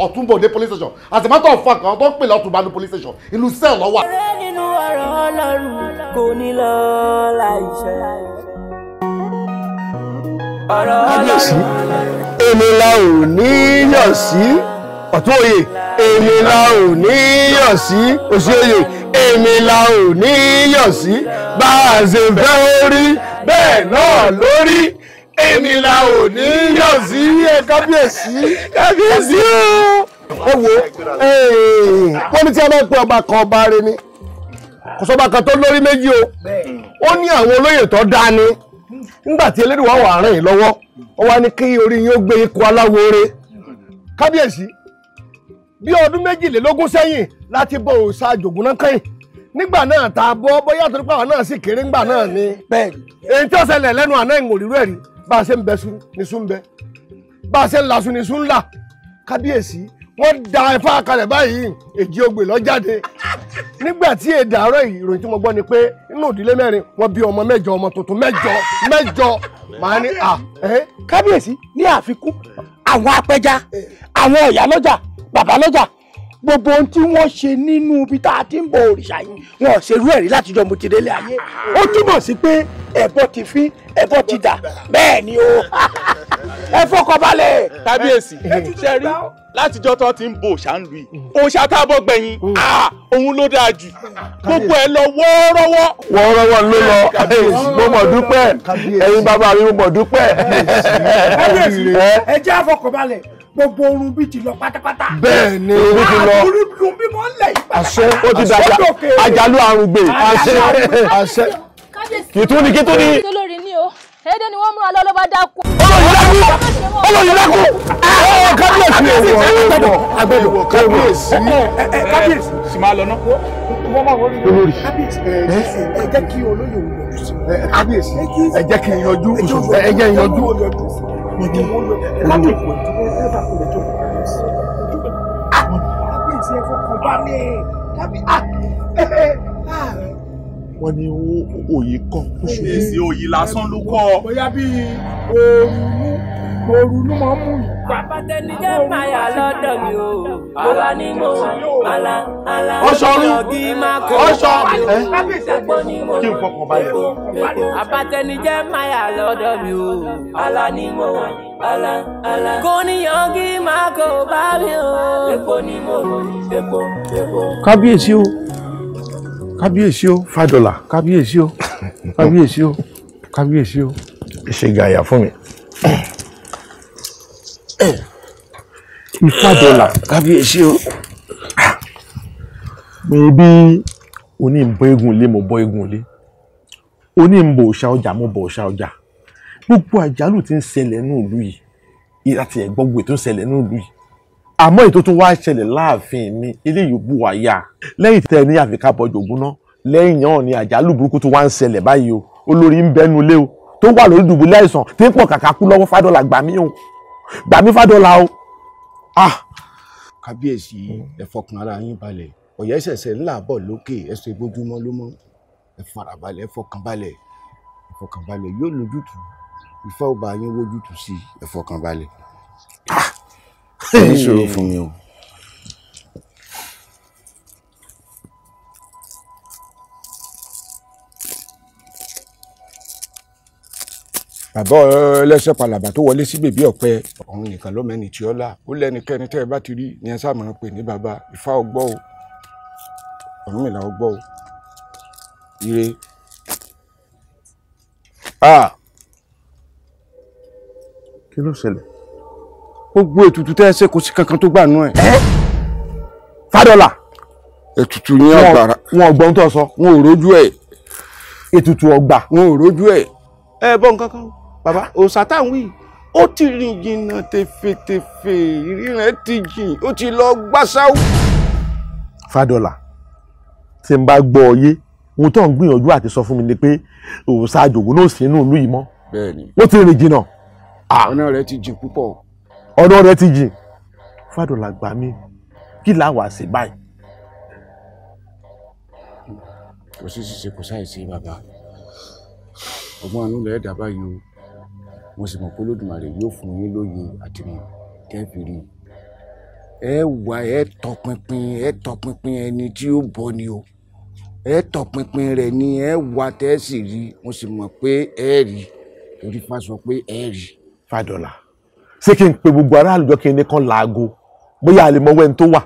Ọ̀túnbọ̀ Òde police station as a matter of fact àwọn tó ń pè lọ́tùnbà ní police station ìlú sẹ́ẹ̀ lọ́wọ́. ọ̀rẹ́ nínú ọ̀rọ̀ Ọlọ́run kò ní lọ láìṣẹ́. ọ̀rọ̀ Ọlọ́run. Èmi la ò ní yọ̀ sí ọ̀tún òye èmi la ò ní yọ̀ sí òsì òye èmi la ò ní yọ̀ sí bá a ṣe fẹ́ orí bẹ́ẹ̀ náà lórí èmi la ò ní yọ̀ sí kábíyèsí o. ẹ wo wọ́n ní tí a máa ń pe ọba kan ọba rẹ ni kò sọ́ba kan tó lórí méjì o ó ní àwọn olóyè tó dá ni nígbà tí Elédùà wà ràn yín lọ́wọ́ ó wá ní kí orí yín ó gbé ikú aláwòore kábíyèsí bí ọdún 22 sẹ́yìn láti bọ òòṣà Àjògúnná kẹ́yìn nígbà náà tá a bọ́ bóyá torí pé àwọn náà sì kéré ńgbà náà ni èyí tí ó ṣẹlẹ̀ lẹ́nu àná ìmọ̀rírú ẹ̀rí bá a ṣe ń bẹ sùn ní sùn bẹ bá a ṣe ń la sùn ní sùn ńlá kábíyèsí wọ́n da Ifá kalẹ̀ báyìí èjì ogbè lọ jáde nígbà tí èdè àárọ̀ ìròyìn tí mo gbọ́ ni pé inú ìdílé mẹ́rin wọ́n bí ọmọ mẹ́jọ ọmọ tuntun mẹ́jọ màá ní kábíyèsí ní àfikún àwọn apẹja àwọn ìyálọ́jà bàbá lọ́jà gbogbo ohun tí wọ́n ṣe nínú ibi tá a ti ń bọ òrìṣà yìí wọn ò ṣerú ẹ̀rí látijọ́ mo ti délé ayé ó túmọ̀ sí pé ẹbọ ti fín ẹbọ ti dà bẹ́ẹ̀ ni o ẹ fọkànbalẹ̀. kábíyèsí ṣe rí látijọ́ tó ti ń bo òòṣà ń lu yìí òòṣà tá a bọ́ gbẹ̀yìn òun ló dáa jù gbogbo ẹ lọ wọ́ọ́rọ́wọ́. wọ́ọ́rọ́wọ́ ló lọ mo mọ̀ dúpẹ́ ẹ̀yin bàbá mi mo mọ̀ dúpẹ́. kábíyèsí ẹ jẹ́ àfọkànbalẹ̀ gbogbo orun bí ti lọ pátápátá. bẹ́ẹ̀ ni orí ti lọ àbúrúdùn bí mo ń lẹ̀ yí. àṣẹ ó ti dàjà àjálù àrùn gbè àṣẹ kìtúni. olórí ni o ẹdẹ ni wọn múra lọ ló bá dákú. olórí dákú. kábíyèsí agbẹ́dọ̀ kábíyèsí sì máa lọ náà. wọ́n máa wọlé olórí kábíyèsí ẹ jẹ́ kí olóyè òun yọjú sí kábíyèsí ẹ jẹ́ kí n yọjú ẹ jẹ́ n yọjú. kábíyèsí ẹ fọkàn balẹ̀ wọ́n ní òye kọ́. èsì òyì lásán ló kọ́. bóyá bíi ooru ló máa ń mú yìí. bàbá tẹni jẹ́ máyà lọ́dọ̀ mi o. àwa ni mo ala ọ̀ṣọ́run epo ni mo kí n fọkàn balẹ̀. bàbá tẹni jẹ́ máyà lọ́dọ̀ mi o. ala ni mo ala kò níyàn kí máa kó bá mi o. epo ni mo epo. kábíyèsí o kábíyèsí o Fádọlà kábíyèsí o kábíyèsí o kábíyèsí o. ṣe gàyà fún mi. Fádọlà kábíyèsí o. bẹ́ẹ̀bi oní ń bọ eégún ilé mo bọ eégún ilé oní ń bọ òòṣà ọjà mo bọ òòṣà ọjà gbogbo àjálù tí ń ṣẹlẹ̀ ní ìlú yìí ìrántí ẹ̀gbọ́gbò tó ń ṣẹlẹ̀ ní ìlú yìí àmọ́ ètò tó wá ṣẹlẹ̀ láàfin mi eléyìí bù wá yá lẹ́yìn tẹ́ ẹ ní àfikà bọ́jọ̀gún náà lẹ́yìn náà ni àjálù burúkú tó wá ń ṣẹlẹ̀ báyìí o olórí ń bẹnu lé o tó wà lórí dùbúlẹ̀ àìsàn tí ń pọ̀ kàkà kú lọ́wọ́ Fádọlà gbà mí Fádọlà o. kábíyèsí ẹ fọkàn ara yín balẹ̀ ọ̀yẹ́ ṣẹ̀ṣẹ̀ ńlá bọ̀ lókè ẹsẹ̀ gbójúmọ́ ló mọ́ ẹ farabalẹ̀ ẹ fọkàn balẹ̀ yóò lójútùú Ifá ó bá yín wójútùú sí ẹ fọkàn balẹ̀. ní ṣòro fún mi o. bàbá ẹlẹ́sẹ̀ palàbà tó wọlé sí bèbí ọ̀pẹ ọ̀hún nìkan ló mẹ́ni tí ó là ó lẹ́nikẹ́ni tẹ́ ẹ bá ti rí ni ẹ sáà máa pè ní bàbá Ifá ọgbọ́ o Ọ̀rúnmìlà ọgbọ́ o ire. kí ló ṣẹlẹ̀ gbogbo ètùtù tẹ́ ẹ ṣe kò sí kankan tó gbà nú ẹ̀. Fádọlà ètùtù yẹn ọgbàrá wọn ò gbọ́n tó sọ wọn ò rójú ẹ̀ ètùtù ọgbà wọn ò rójú ẹ̀ ẹ bọ́ nǹkan kan bàbá òòṣà táwọn wí ó ti rìn jìnnà tẹfẹtẹfẹ ìrìnà ti jìn ó ti lọ gbàsáwù. Fádọlà tí n bá gbọ́ ọ yé ohun tó ń gbìyànjú àti sọ fún mi ni pé òòṣà àjògùn náà sí inú ìlú yìí mọ́ bẹ́ẹ̀ni ó ti rìn jìnnà. ọ̀nà rẹ̀ ti jìn púpọ̀. ọ̀nà rẹ̀ ti jìn Fádọlà gbà mí kí là wá sí báyìí. kò sí ṣíṣe kò sáì sí bàbá ọgbọ́n àánú lẹ́ẹ̀ dábàá yìí o mo sì mọ̀ pé Olódùmarè yóò fún yín lóye àtìmọ̀ kẹ́fìrí ẹ wà ẹ tọpinpin ẹni tí ó bọ ni o ẹ tọpinpin rẹ̀ ni ẹ wà tẹ́ ẹ sì rí mo sì mọ̀ pé ẹ rí torí Ifá sọ pé ẹ rí. Fádọlà ṣé kí n pe gbogbo aráàlú jọ kí n ní kàn láago bóyá a lè mọ wẹ́n tó wà.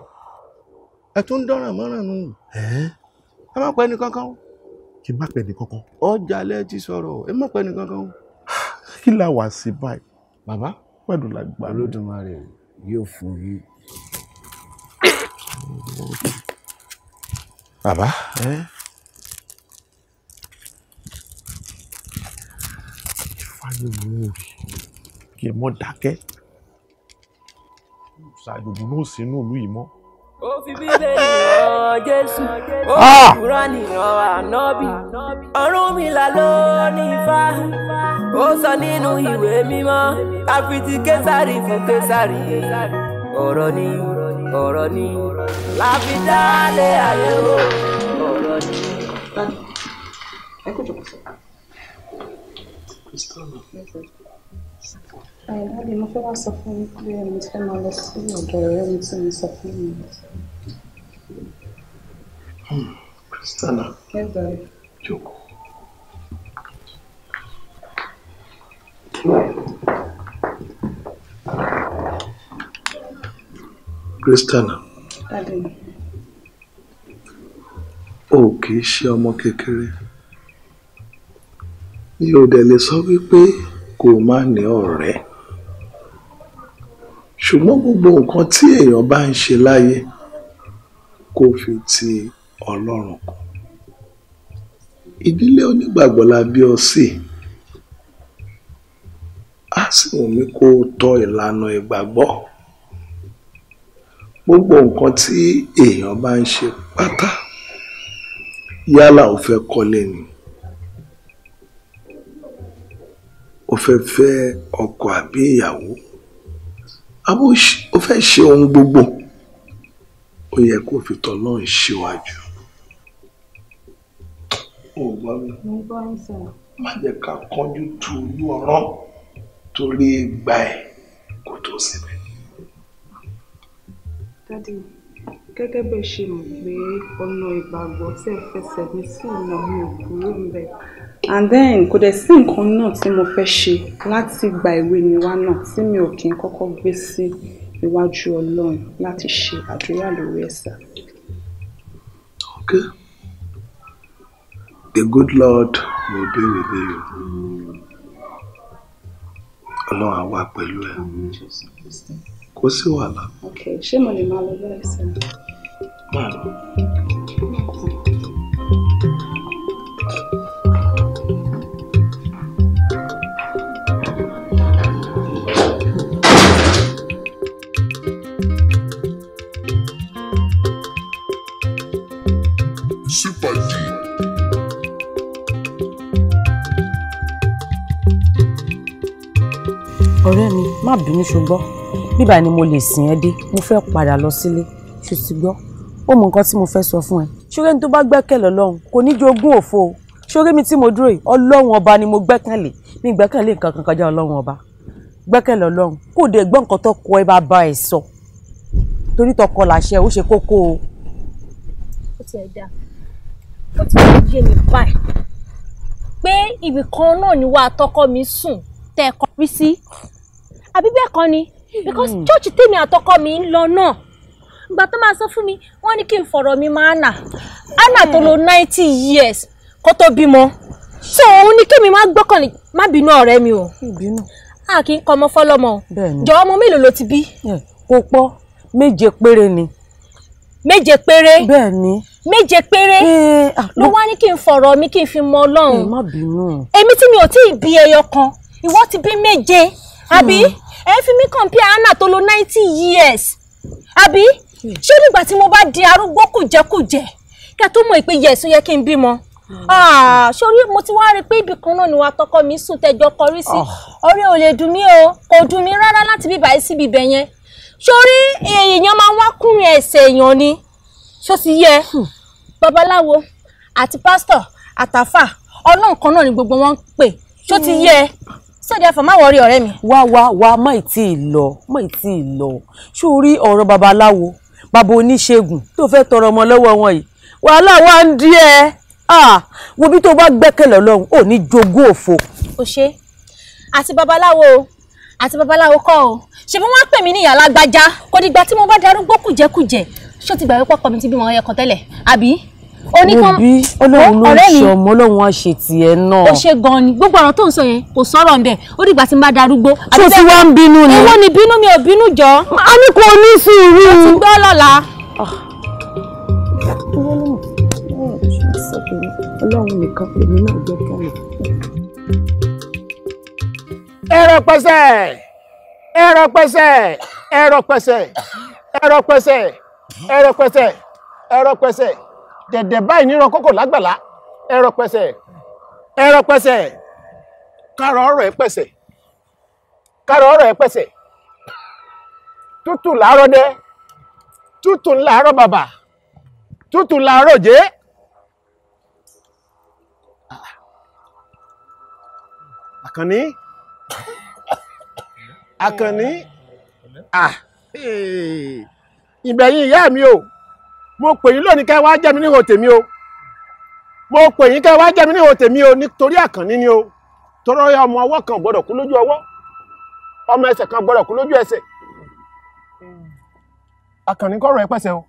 ẹ tún dọ́ràn mọ́ràn nù ẹ má pẹ́ ní kankan. kí n má pẹ́ ní kankan. ọjà lẹ ti sọ̀rọ̀ ẹ má pẹ́ ní kankan. kí là wá sí báyìí. bàbá Fádọlà gbà mí. Olódùmarè yóò fún yín. bàbá fáyé mú rí kí ẹ mọ dákẹ́ ṣàjògùn náà sínú ìlú yìí mọ́. ó fi Bíbélì hàn Jésù ó fi Kùránì hàn Ànábì Ọ̀rúnmìlà ló ní Ifá ó sọ nínú ìwé mímọ́ ká fi ti Késárì fún Késárì ọ̀rọ̀ ni la fi dálé ayé o ọ̀rọ̀ ni. ẹ kò jókòó sí. Dáàdì, mo fẹ́ wá sọ fún yín pé mo ti fẹ́ máa lọ sí ọ̀dọ̀ ọ̀rẹ́ mi tí mo sọ fún mi. Christiana. Yes, Daddy. Jókòó. Christiana. Daddy. O kì í ṣe ọmọ kékeré. Mi ò dẹ̀ lè sọ wípé kò má ní ọ̀rẹ́. Ṣùgbọ́n gbogbo nǹkan tí èèyàn bá ń ṣe láyé kó fi ti Ọlọ́run kù. Ìdílé onígbàgbọ́ la bí ọ sí. á sì wù mí kó o tọ ìlànà ìgbàgbọ́. Gbogbo nǹkan tí èèyàn bá ń ṣe pátá yálà ó fẹ́ kọ́lé ni, ó fẹ́ fẹ́ ọkọ àbí ìyàwó, àbó ó fẹ́ ṣe ohun gbogbo, ó yẹ kó fi t'Ọlọ́run síwájú. Ó gbọ́ mi. Má jẹ́ ká kánjú tu olú ọ̀rán torí ìgbà ẹ̀ kò tó síbẹ̀. Dádì, gẹ́gẹ́ bẹ́ẹ̀ ṣe mọ̀ pé ọ̀nà ìgbàgbọ́ tí ẹ fẹsẹ̀ mi sí ọ̀nà mi ò kúrò ńbẹ̀. And then kò dẹ̀ sí nǹkan náà tí mo fẹ́ ṣe láti gba ìwé mi wá náà tí mi ò kí n kọ́kọ́ gbé sí iwájú Ọlọ́run láti ṣe àdúrà lórí ẹ̀sà. Okay. The good Lord will be with you. Ọlọ́run á wà pẹ̀lú ẹ. Kò sí wàhálà. Okay, ṣé mo lè máa lọ bẹ́ẹ̀ sẹ́? Máa lọ. Super G. ọ̀rẹ́ mi má bínú ṣùgbọ́n bíbá ni mo lè sìn ẹ́ dé mo fẹ́ padà lọ sílé ṣe ti gbọ́ ó mọ nǹkan tí mo fẹ́ sọ fún ẹ ṣoré ní tó bá gbẹ́kẹ̀lé Ọlọ́run kò ní jogún òfo o ṣoré mi tí mo dúró yìí Ọlọ́run ọba ni mo gbẹ́kẹ̀lé mi gbẹ́kẹ̀lé nǹkan kan kọjá Ọlọ́run ọba gbẹ́kẹ̀lé Ọlọ́run kò dé gbọ́ nǹkan tó kọ ẹ bá bá ẹ sọ torí tọkọ làṣẹ ó ṣe kókó o. ó ti ẹ̀ dá ó ti wá yé mi báyìí pé ibì kan náà ni wàá tọkọ mi sùn tẹ́ ẹ kọrí sí àbí bẹ́ẹ̀ kọ́ ni because church tèmi àtọkọ mi ń lọ náà ìgbà tó máa sọ fún mi wọ́n ní kí n fọ̀rọ̀ mi máa Anna tó lo 90 years kó tó bímọ so òun ní kémi má gbọ́kànlé má bínú ọ̀rẹ́ mi o a kì í kọ́ ọmọ fọlọ́mọ o jọ ọmọ mélòó ló ti bí. kò pọ̀ 7 péré ni. 7 péré. bẹ́ẹ̀ ni. 7 péré ló wá ní kí n fọ̀rọ̀ mi kí n fi mọ Ọlọ́run. má bínú. èmi tí mi ò tí ì bí ẹyọ kan ìwọ ti bí 7 àbí ẹ fi mí compare Anna tó lo 90 years àbí ṣé nígbà tí mo bá di arúgbó kùjẹkùjẹ kí a tó mọ̀ pé yẹ̀sùn yẹ kí n bímọ sórí mo ti wá rí pé ibì kan náà ni wàá tọkọ mi sùn tẹjọ kọrí sí ọ̀rẹ́ ò lè dùn mí o kò dùn mí rárá láti bíbá yìí síbi ibẹ̀ yẹn sórí èèyàn máa wá kúrin ẹsẹ̀ èèyàn ni ṣó ti yẹ babaláwo àti pásítọ̀ àtàfà Ọlọ́run kan náà ni gbogbo wọn ń pè ṣó ti yẹ sọ́jà fún máa wọrí ọ̀rẹ́ mi. wá má ì tí ì lọ sórí ọ̀rọ̀ babaláwo bàbá oníṣègùn tó fẹ́ tọrọ ọmọ lọ́wọ́ wọn yìí wàhálà wà ń dí ẹ wo bí tó bá gbẹ́kẹ̀lé Ọlọ́run ò ní jogún òfo. o ṣe àti babaláwo kọ́ o ṣe bí wọ́n pè mí ní ìyá lágbájá kò dìgbà tí mo bá darúgbó kùjẹkùjẹ ṣó ti gbà wípé ọkọ mi ti bímọ ẹyẹ kan tẹ́lẹ̀ àbí. òbí Ọlọ́run ló ń ṣe ọmọ Ọlọ́run á ṣe tiẹ̀ náà. ó ṣe gan ni gbogbo ọ̀rọ̀ tó ń sọ yẹn kò sọ̀rọ̀ ńbẹ̀ ó dìgbà tí n bá darúgbó. ṣó ti wá ń bínú ni. èwo ni bínú mi ò bínú jọ. a ní kò ní sùúrù. ó ti gbọ́ lọ́la. Ọlọ́run nìkan èmi náà gbẹ́kẹ̀lé. ẹ̀rọ pẹ̀sẹ̀ ẹ̀rọ pẹ̀sẹ̀ ẹ̀rọ pẹ̀sẹ̀ ẹ̀rọ pẹ̀sẹ̀ ẹ̀rọ pẹ̀sẹ̀ ẹ̀rọ pẹ̀sẹ̀ dẹ̀dẹ̀ báyìí níran kókò lágbàlá ẹ̀rọ pẹ̀sẹ̀ kárọ̀ ọ̀rọ̀ ẹ̀ pẹ̀sẹ̀ kárọ̀ ọ̀rọ̀ ẹ̀ pẹ̀sẹ̀ tútù làárọ̀ dẹ tútù làárọ̀ bàbà tútù làárọ̀ jẹ́. Àkànní ìbẹ̀yìn ìyá mi o mo pè yín lónìí kẹ́ wá jẹ́ mi níhò tèmi o mo pè yín kẹ́ wá jẹ́ mi níhò tèmi o nítorí Àkànní ni o tọrọ ọmọ ọwọ́ kan gbọ́dọ̀ kú lójú ọwọ́ ọmọ ẹsẹ̀ kan gbọ́dọ̀ kú lójú ẹsẹ̀ Àkànní kọ́rọ̀ ẹ pẹ̀sẹ̀ o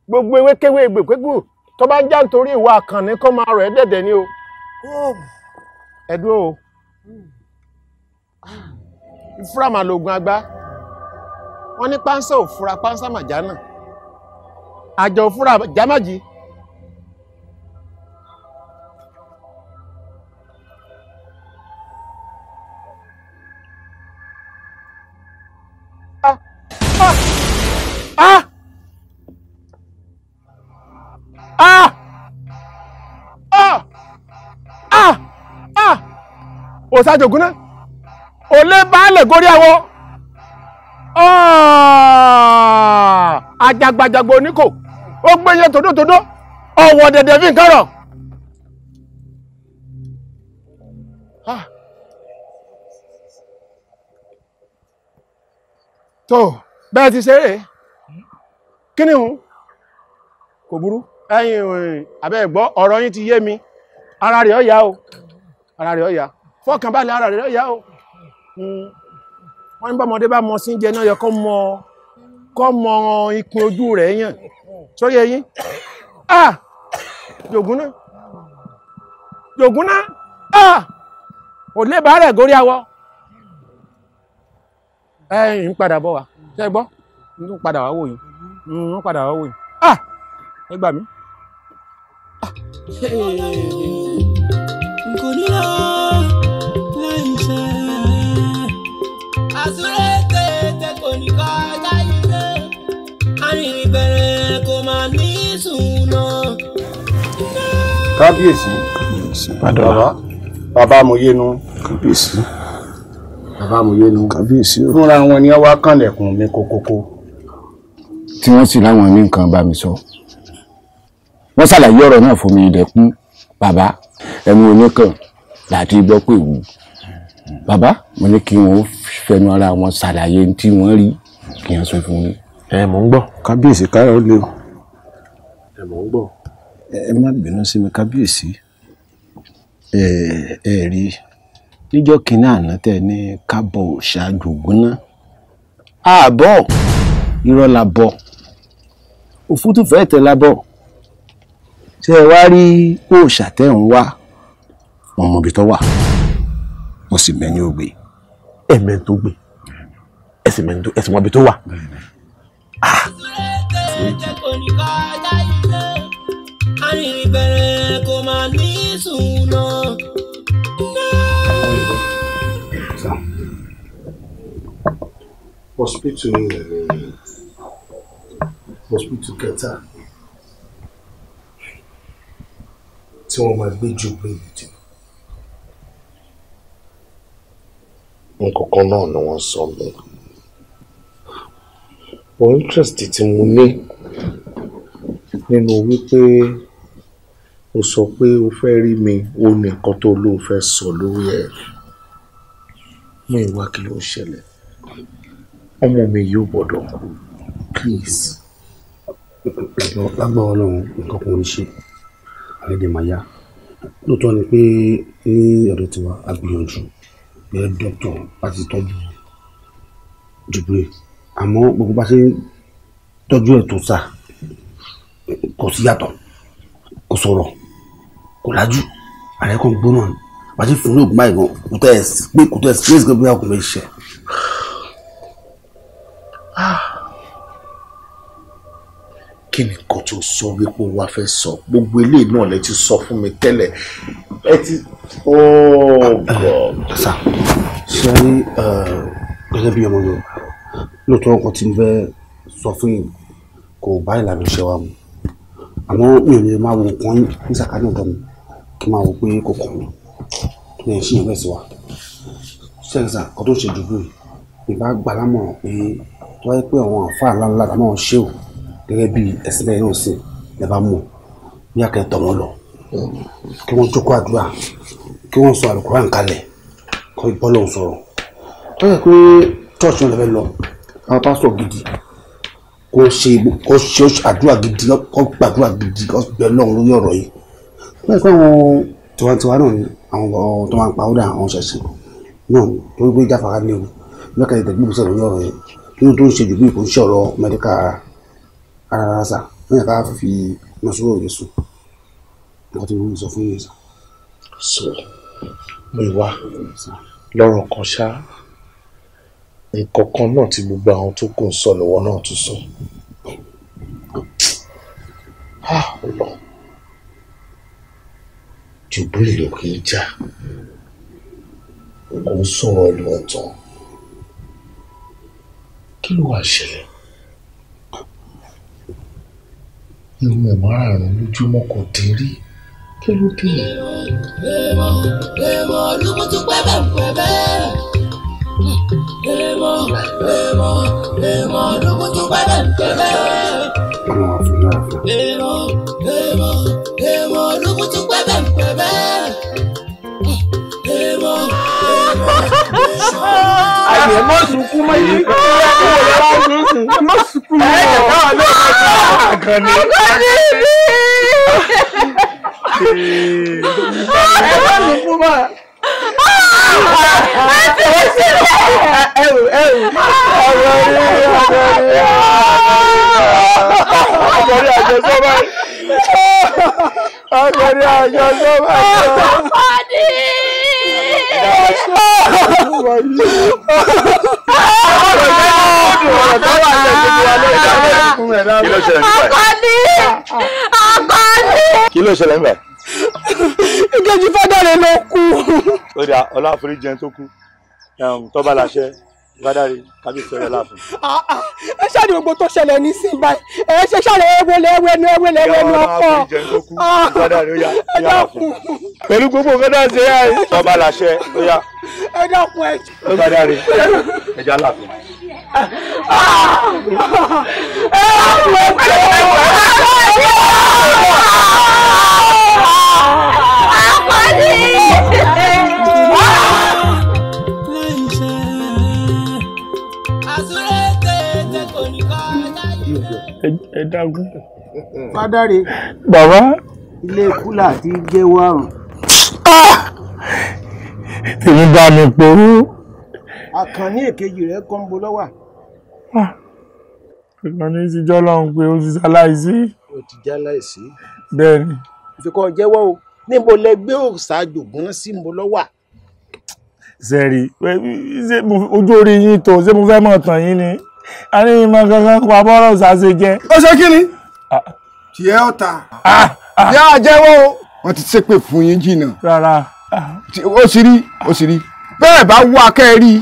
gbogbo ewékéwé egbèkégbò tó bá ń já nítorí ìwà Àkànní kọ́ máa rọ̀ ẹ́ dẹ̀dẹ̀ ni o ẹ̀dùn o ìfúra mà lògùn àgbà wọ́n ní pánsá ò fura pánsá màjánà àjọ òfúra jámàjì òsàjògún náà olè baálẹ̀ gorí àwọ àjàgbàjàgbà oníkò ó gbẹ̀yẹ tòdótòdó ọ̀wọ̀ dẹ̀dẹ̀ fi nǹkan rọ̀. tó bẹ́ẹ̀ ti ṣeré kí ni òun kò burú ẹ̀yin abẹ́ ẹ̀gbọ́ ọ̀rọ̀ yín ti yé mi ara rẹ̀ ó yá o ara rẹ̀ ó yá fọkànbalẹ̀ ara rẹ̀ ó yá o wọ́n ní bọ́mọdé bá mọ sí jẹ náà yẹ kọ́ mọ ìpín ojú rẹ̀ yàn sóyè yín Jògúnná ò lè bá rẹ̀ górí awọ ẹ̀yìn ń padà bọ̀ wá ṣe gbọ́ ń padà wá wò yín ń padà wá wò yín ẹ gbà mí. kò ní lọ lẹ́yìn iṣẹ́ àsúré tètè kò ní kọjá ilé arìnrìn bẹ̀rẹ̀ kò máa ní sùn lọ. kábíyèsí bàbá amòyénu kábíyèsí bàbá amòyénu kábíyèsí fúnra wọn ni wọ́n kànlẹ̀kùn mi kókókó tí wọ́n sì láwọn ní nǹkan bá mi sọ wọ́n ṣàlàyé ọ̀rọ̀ náà fún mi ìdẹ̀kùn bàbá ẹnu oníkàn láti gbọ́ pé wù bàbá mo ní kí wọ́n fẹnu ara wọn ṣàlàyé tí wọ́n rí kí wọ́n sọ fún mi. mò ń gbọ́ kábíyèsí káyọ̀ lé o mò ń gbọ́. ẹ má bínú sí mi kábíyèsí ẹ rí níjọ́ kínní àná tẹ ní kábọ̀ ṣáájú Ògúnná ààbọ̀ irọ́ la bọ̀ òfútù fẹ́ẹ́ tẹ̀ la bọ̀ ṣé ẹ wá rí òòṣà tẹ̀ ń wá wọn mọ̀bi tó wà wọ́n sì mẹ́ni ó gbé ẹ̀mẹ́ tó gbé ẹ̀sìn mọ̀bi tó wà. arìnrìn bẹ̀rẹ̀ kò máa ní sùn lọ. hospital kẹta tí wọ́n máa gbé jù pé ìdí. nǹkankan náà ni wọ́n sọ mí for interest tí mo ní nínú wípé o sọ pé o fẹ́ rí mi o ní nǹkan tó ló fẹ́ sọ lórí ẹ̀ mú ìwà kí ló ṣẹlẹ̀ ọmọ mi yóò gbọ́dọ̀ kú please. lágbára Ọlọ́run nǹkan kan ní ṣe àlédè máa yá lóòótọ́ ni pé ní ọ̀dọ̀ tiwa a gbìyànjú pé dókítà láti tọ́jú Jubril àmọ́ gbogbo bá ṣe tọ́jú ẹ̀ tó sà kò sí yàtọ̀ kò sọ̀rọ̀ kò lájú ààrẹ kan gbóná bá ṣe fún ní ògùn báyìí gan kò tẹ́ ẹ̀ pé kò tẹ́ ẹ̀ sí pé bí ọkùnrin ṣe. kí ni nǹkan tó sọ wípé wàá fẹ́ sọ gbogbo eléyìí náà lẹ ti sọ fún mi tẹ́lẹ̀ ẹ ti sà ṣe rí gẹ́gẹ́ bí ọmọ Yorùbá lóòótọ́ nǹkan tí mo fẹ́ sọ fún yìí kò bá ìlànà iṣẹ́ wa mu àmọ́ mi ò lè máa wo nǹkan ní sàkánì ọ̀dọ́ mi kí n máa wo pé kò kàn mí kí n ṣì yẹn bẹ́ẹ̀ sí wa ṣẹ́yìnsà kan tó ṣe dùgbò yìí ìbá gbà lámọ̀ràn pé tó wáyé pé àwọn àǹfààní ńláńlá náà ṣé o gẹ́gẹ́ bí ẹ̀sìn bẹ́ẹ̀ náà sìn ẹ bá mọ̀ bí akẹ́tọ̀ wọn lọ kí wọ́n jókòó àdúrà kí wọ́n sọ Àlùkùránì kalẹ̀ kọ́ ìbọ́lọ̀ sọ̀rọ̀ tó yẹ pé church náà lẹ́fẹ̀ẹ́ lọ àwọn pásítọ̀ gidi kó ṣe àdúrà gidi kó gbàdúrà gidi kó bẹ lọ́run lórí ọ̀rọ̀ yìí bẹ́ẹ̀ pé àwọn tiwantiwa náà ni àwọn tó máa ń pa ọ́dà àwọn ṣẹ̀ṣẹ̀ náà torí pé jáfara ní o lọ́kàn ìtẹ̀gbẹ́ ìbùsọ̀ lórí ọ̀rọ̀ yìí nínú tó ń ṣe jù bí kò ń ṣe ọ̀rọ̀ mẹ́díkà ara sà wọ́n yẹ ká fi mọ̀sùrù òye sùn nǹkan tí wọ́n sọ fún yìí sà. so mo ìwà lọ́rọ̀ kan ṣá nǹkan kan náà tí gbogbo àwọn tó kù ń sọ lọ́wọ́ náà tún sọ. lọ Jubril ló kì í jà kò ń sọ̀rọ̀ ìlú ẹ̀tàn kí ló wá ṣẹlẹ̀ irun ẹ̀ márààrún lójúmọ́ kò dín rí kí ló dé? Èèmọ̀ olúkútú pẹ́bẹ́pẹ́bẹ́. Èèmọ̀ olúkútú pẹ́bẹ́pẹ́bẹ́. Èèmọ̀ olúkútú pẹ́bẹ́pẹ́bẹ́. Ayé mọ́ sunkún mọ́ yìí. Mọ́ sunkún mọ́. Ẹ̀yẹ̀ káwọn ló ń bá àgànnì. Ẹ̀wọ̀n sunkún mọ́. Kí ló ṣẹlẹ̀ níbẹ̀? Ìkejì Fádàrẹ ló kú. Ó dà Ọláforíjì ẹni tó kú. Tọ́ba láṣẹ Fádàrẹ kábíyèsí ọ̀rẹ́ láàfin. Ẹ ṣáà ní gbogbo tó ṣẹlẹ̀ ní sí báyìí. Ẹ ṣe ṣàlẹ̀ ẹwẹ́lẹ̀ ọkọ̀. Ọláforíjì ẹni tó kú. Fádàrẹ ó yá láàfin. Pẹ̀lú gbogbo nǹkan náà ṣe yá. Tọ́ba láṣẹ ó yá. Ẹ dákun ẹ. Fádàrẹ ẹja láàfin. Ẹ dágún. Fádàrẹ. Bàbá. Ilé kúlà ti jẹ́wọ́ àrùn. Tèmi bá mi porú. Àkànní èkejì rẹ̀ kọ́ ń bo lọ́wà. Ìkànnì ti jọ́ lọ́hùn pé ó ti ṣaláìsí. Ó ti jáláìsí. Bẹ́ẹ̀ni. Ìfikọ́ jẹ́wọ́ o. Níbo lẹ gbé òòṣà Jògúnná sí ń bo lọ́wà? Sẹ́rí, ojú orí yín tó, ṣé mo fẹ́ mọ̀ tàn yín ni? A ní ìmọ̀ kankan pa bọ́rọ̀ ṣàṣe jẹ́. Ó ṣe kí ni? Tí ẹ ọ̀tà. Yá jẹ́wọ́ o. Wọ́n ti ṣépè fún yín jìnnà. Rárá. Ó sì rí. Bẹ́ẹ̀ bá wá kẹ́rí.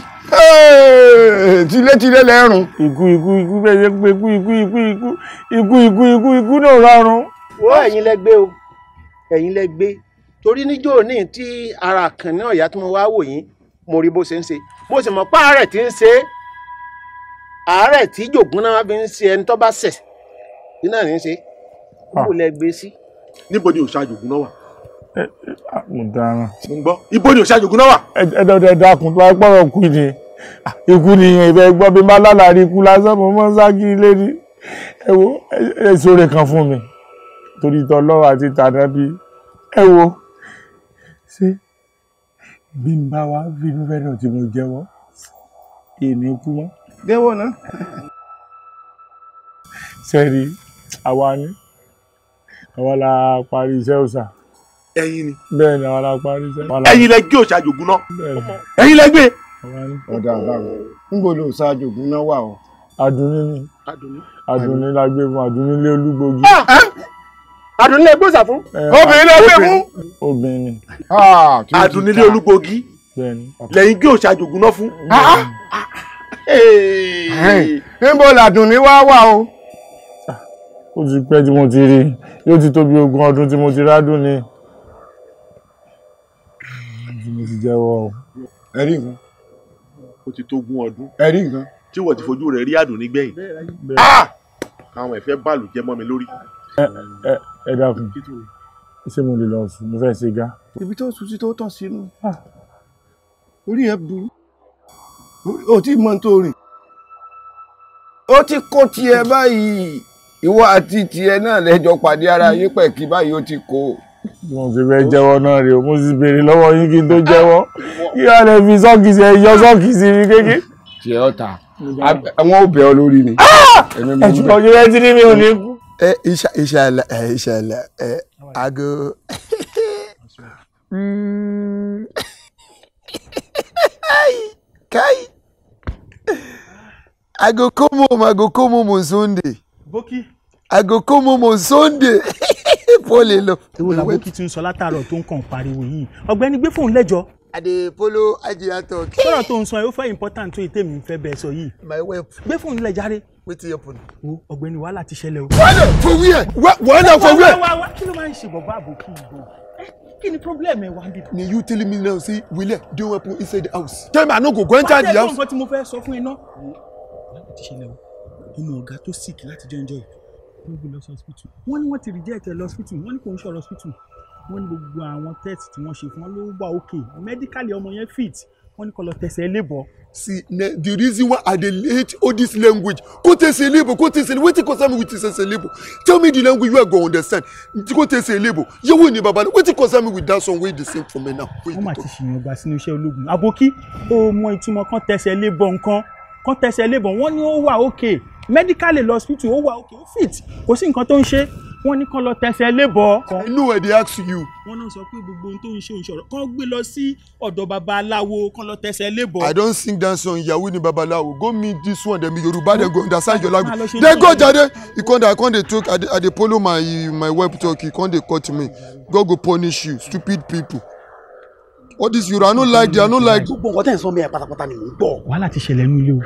Tilétilé lẹ́rùn. Ikú bẹ́ẹ̀ ṣe pé ikú náà rọrùn. Wo ẹ̀yin lẹ gbé o. Ẹ̀yin lẹ gbé. Torí níjọ́ ní tí ara kan ní ọ̀yá tí mo wá wò yín, mo rí bó ṣe ń ṣe. Mo sì mọ̀ pé àárẹ̀ tí ń ṣe àárẹ̀ tí Jògúnná máa fi ń ṣe ẹni tó bá ṣẹ̀ ní náà ní í ṣe. Níbo lẹ gbé sí? Níbo ni òòṣà Jògúnná wà? Mo dára. Mo ń gbọ́. Ibo ni òòṣà Jògúnná wà? Ẹ dákun tó wáyé pọ̀rọ̀ kú ni. Ikú nìyẹn ìbẹ́ gbọ́ bí má lálàrí ikú lásán mo mọ́ sákì ilé ni. Ẹ wo ẹ sóre kan fún mi. Torí tọ́lọ́rọ̀ àti tànábì. Ẹ wo ṣé bí n bá wá bínú fẹ́ náà tí mo jẹ́wọ́ èmi kú mọ́. Jẹ́wọ́ náà. Sẹ́rí àwa la parí iṣẹ́ òòṣà. Ẹ̀yin ni. Bẹ́ẹ̀ ni àwa la parí iṣẹ́. Ẹ̀yin lẹ gbé òòṣà Jògúnná. Ẹ̀yin lẹ gbé. Ọ̀dà àbáwọ̀ níbo ló òòṣà Jògúnná wà o? Àdùnní ni. Àdùnní la gbé fún Àdùnní lé Olúgbògi. Àdùnní lè gbóòṣà fún. Obìnrin ló gbé fún. Obìnrin ni. Àdùnní lé Olúgbògi. Bẹ́ẹ̀ni. Lẹ́yìn gbé òòṣà Jògúnná fún. Níbo làdùnní wà o? Ó ti pẹ́ tí mo ti rí. Yóò ti tó bí 20 ọdún tí mo ti rádùn ni. Mo ti jẹ́wọ́ o. Ẹ̀rí nǹkan. Ó ti tó 20 ọdún. Ẹ̀rí nǹkan. Tí wọ́n ti fojú rẹ̀ rí Àdùnní gbẹ̀yìn. Àwọn ẹ̀fẹ́ bàlù jẹ́ mọ́ mi lórí. Ẹ dákun. Ṣé mo lè lọ sùn? Mo fẹ́ ṣe gá. Ibi tó sùn sí tó tọ̀ sínú. Orí ẹ burú. O ti mọ tó rìn. Ó ti kó tiẹ̀ báyìí. Ìwọ àti tiẹ̀ náà lẹ́jọ́ pàdé ara yín pẹ̀kí báyìí ó ti kó. Mo ti fẹ́ jẹ́wọ́ náà rèé o, mo sì béèrè lọ́wọ́ yín kí n tó jẹ́wọ́. Kí wàá lè fi sọ́ọ̀kì sí ẹyọ sọ́ọ̀kì sí mi kéke. Tiẹ̀ ọ̀tà. Àwọn ò bẹ̀ ọ lórí ni. Ẹ̀sùn kan yóò ti ní mi ò ní kú. Inshallah, ago. Kai. I go come home on Sunday. Bókí. I go come home on Sunday. Pole lo. Ewo la Bókí tí ń sọ látàárọ̀ tó ń kàn pariwo yìí. Ọ̀gbẹ́ni gbé fóònù lẹ́jọ́. I dey follow Ajia talk. Sọ̀rọ̀ tó ń sọ ẹ ó fẹ́ important tó ètè mi fẹ́ bẹ́ẹ̀ sọ yìí. My wife. Gbé fóònù lẹ̀ járe. Wetin happen? Wo ọ̀gbẹ́ni wàhálà ti ṣẹlẹ̀ o. For where? For where? Kí ló máa ń ṣe bọ̀bá Bókí ìbò? Kí ni problem ẹ wá bí? Ni you telling me now say Wile don weapon inside the house. Tell me I no go enter the house. Nǹkan tí mo fẹ́ sọ fún ẹ náà. Láti ti ṣẹlẹ̀ o. Ọmọ ọ̀gá tó sick láti jẹ́ enjoy. Wọ́n gbé lọ sí hospital. Wọ́n ní wọ́n ti reject ẹ lọ hospital. Wọ́n ní kò ń ṣọ̀rọ̀ hospital. Wọ́n ní gbogbo àwọn test tí wọ́n ṣe fún wọn ló wà okay. Medically ọmọ yẹn fit. Wọ́n ní kó lọ tẹ̀sẹ̀ lébọ̀. See, the reason why I hate all this language, wetin concern me with this label? Tell me the language you are going to understand. You win the baba. Wetin concern me with that song wey dey sing for me now? Wọ́n máa ti ṣìyàn gba sínú iṣẹ́ ológun. Àbókí, ó mọ ìtumọ̀ kan tẹ̀sẹ̀ lébọ̀ nǹkan. Kan tẹ̀sẹ̀ lébọ̀ wọ́n ní ó wà okay. Medically lọ hospital ó wà okay. Ó fit. Kò sí nǹkan tó ń ṣe. Wọ́n ní kán lọ tẹ̀sẹ̀ lébọ̀. I know I dey ask you. Wọ́n náà sọ pé gbogbo ohun tó ń ṣe òǹṣọ̀rọ̀ kán gbé lọ sí ọ̀dọ̀ babaláwo kán lọ tẹ̀sẹ̀ lébọ̀. I don sing that song Yahoo ni babalawo. Go meet this one dem Yoruba dem go understand your language. Dey go jade. I come dey talk I dey follow my web talk. He come dey cut me. God go punish you stupid people. All this Yoruba I no like them. I no like. Gbogbo nǹkan tẹ̀ ń sọ mi ẹ̀ pátápátá ni mò ń gbọ́. Wàhálà ti ṣẹlẹ̀ nínú ilé o.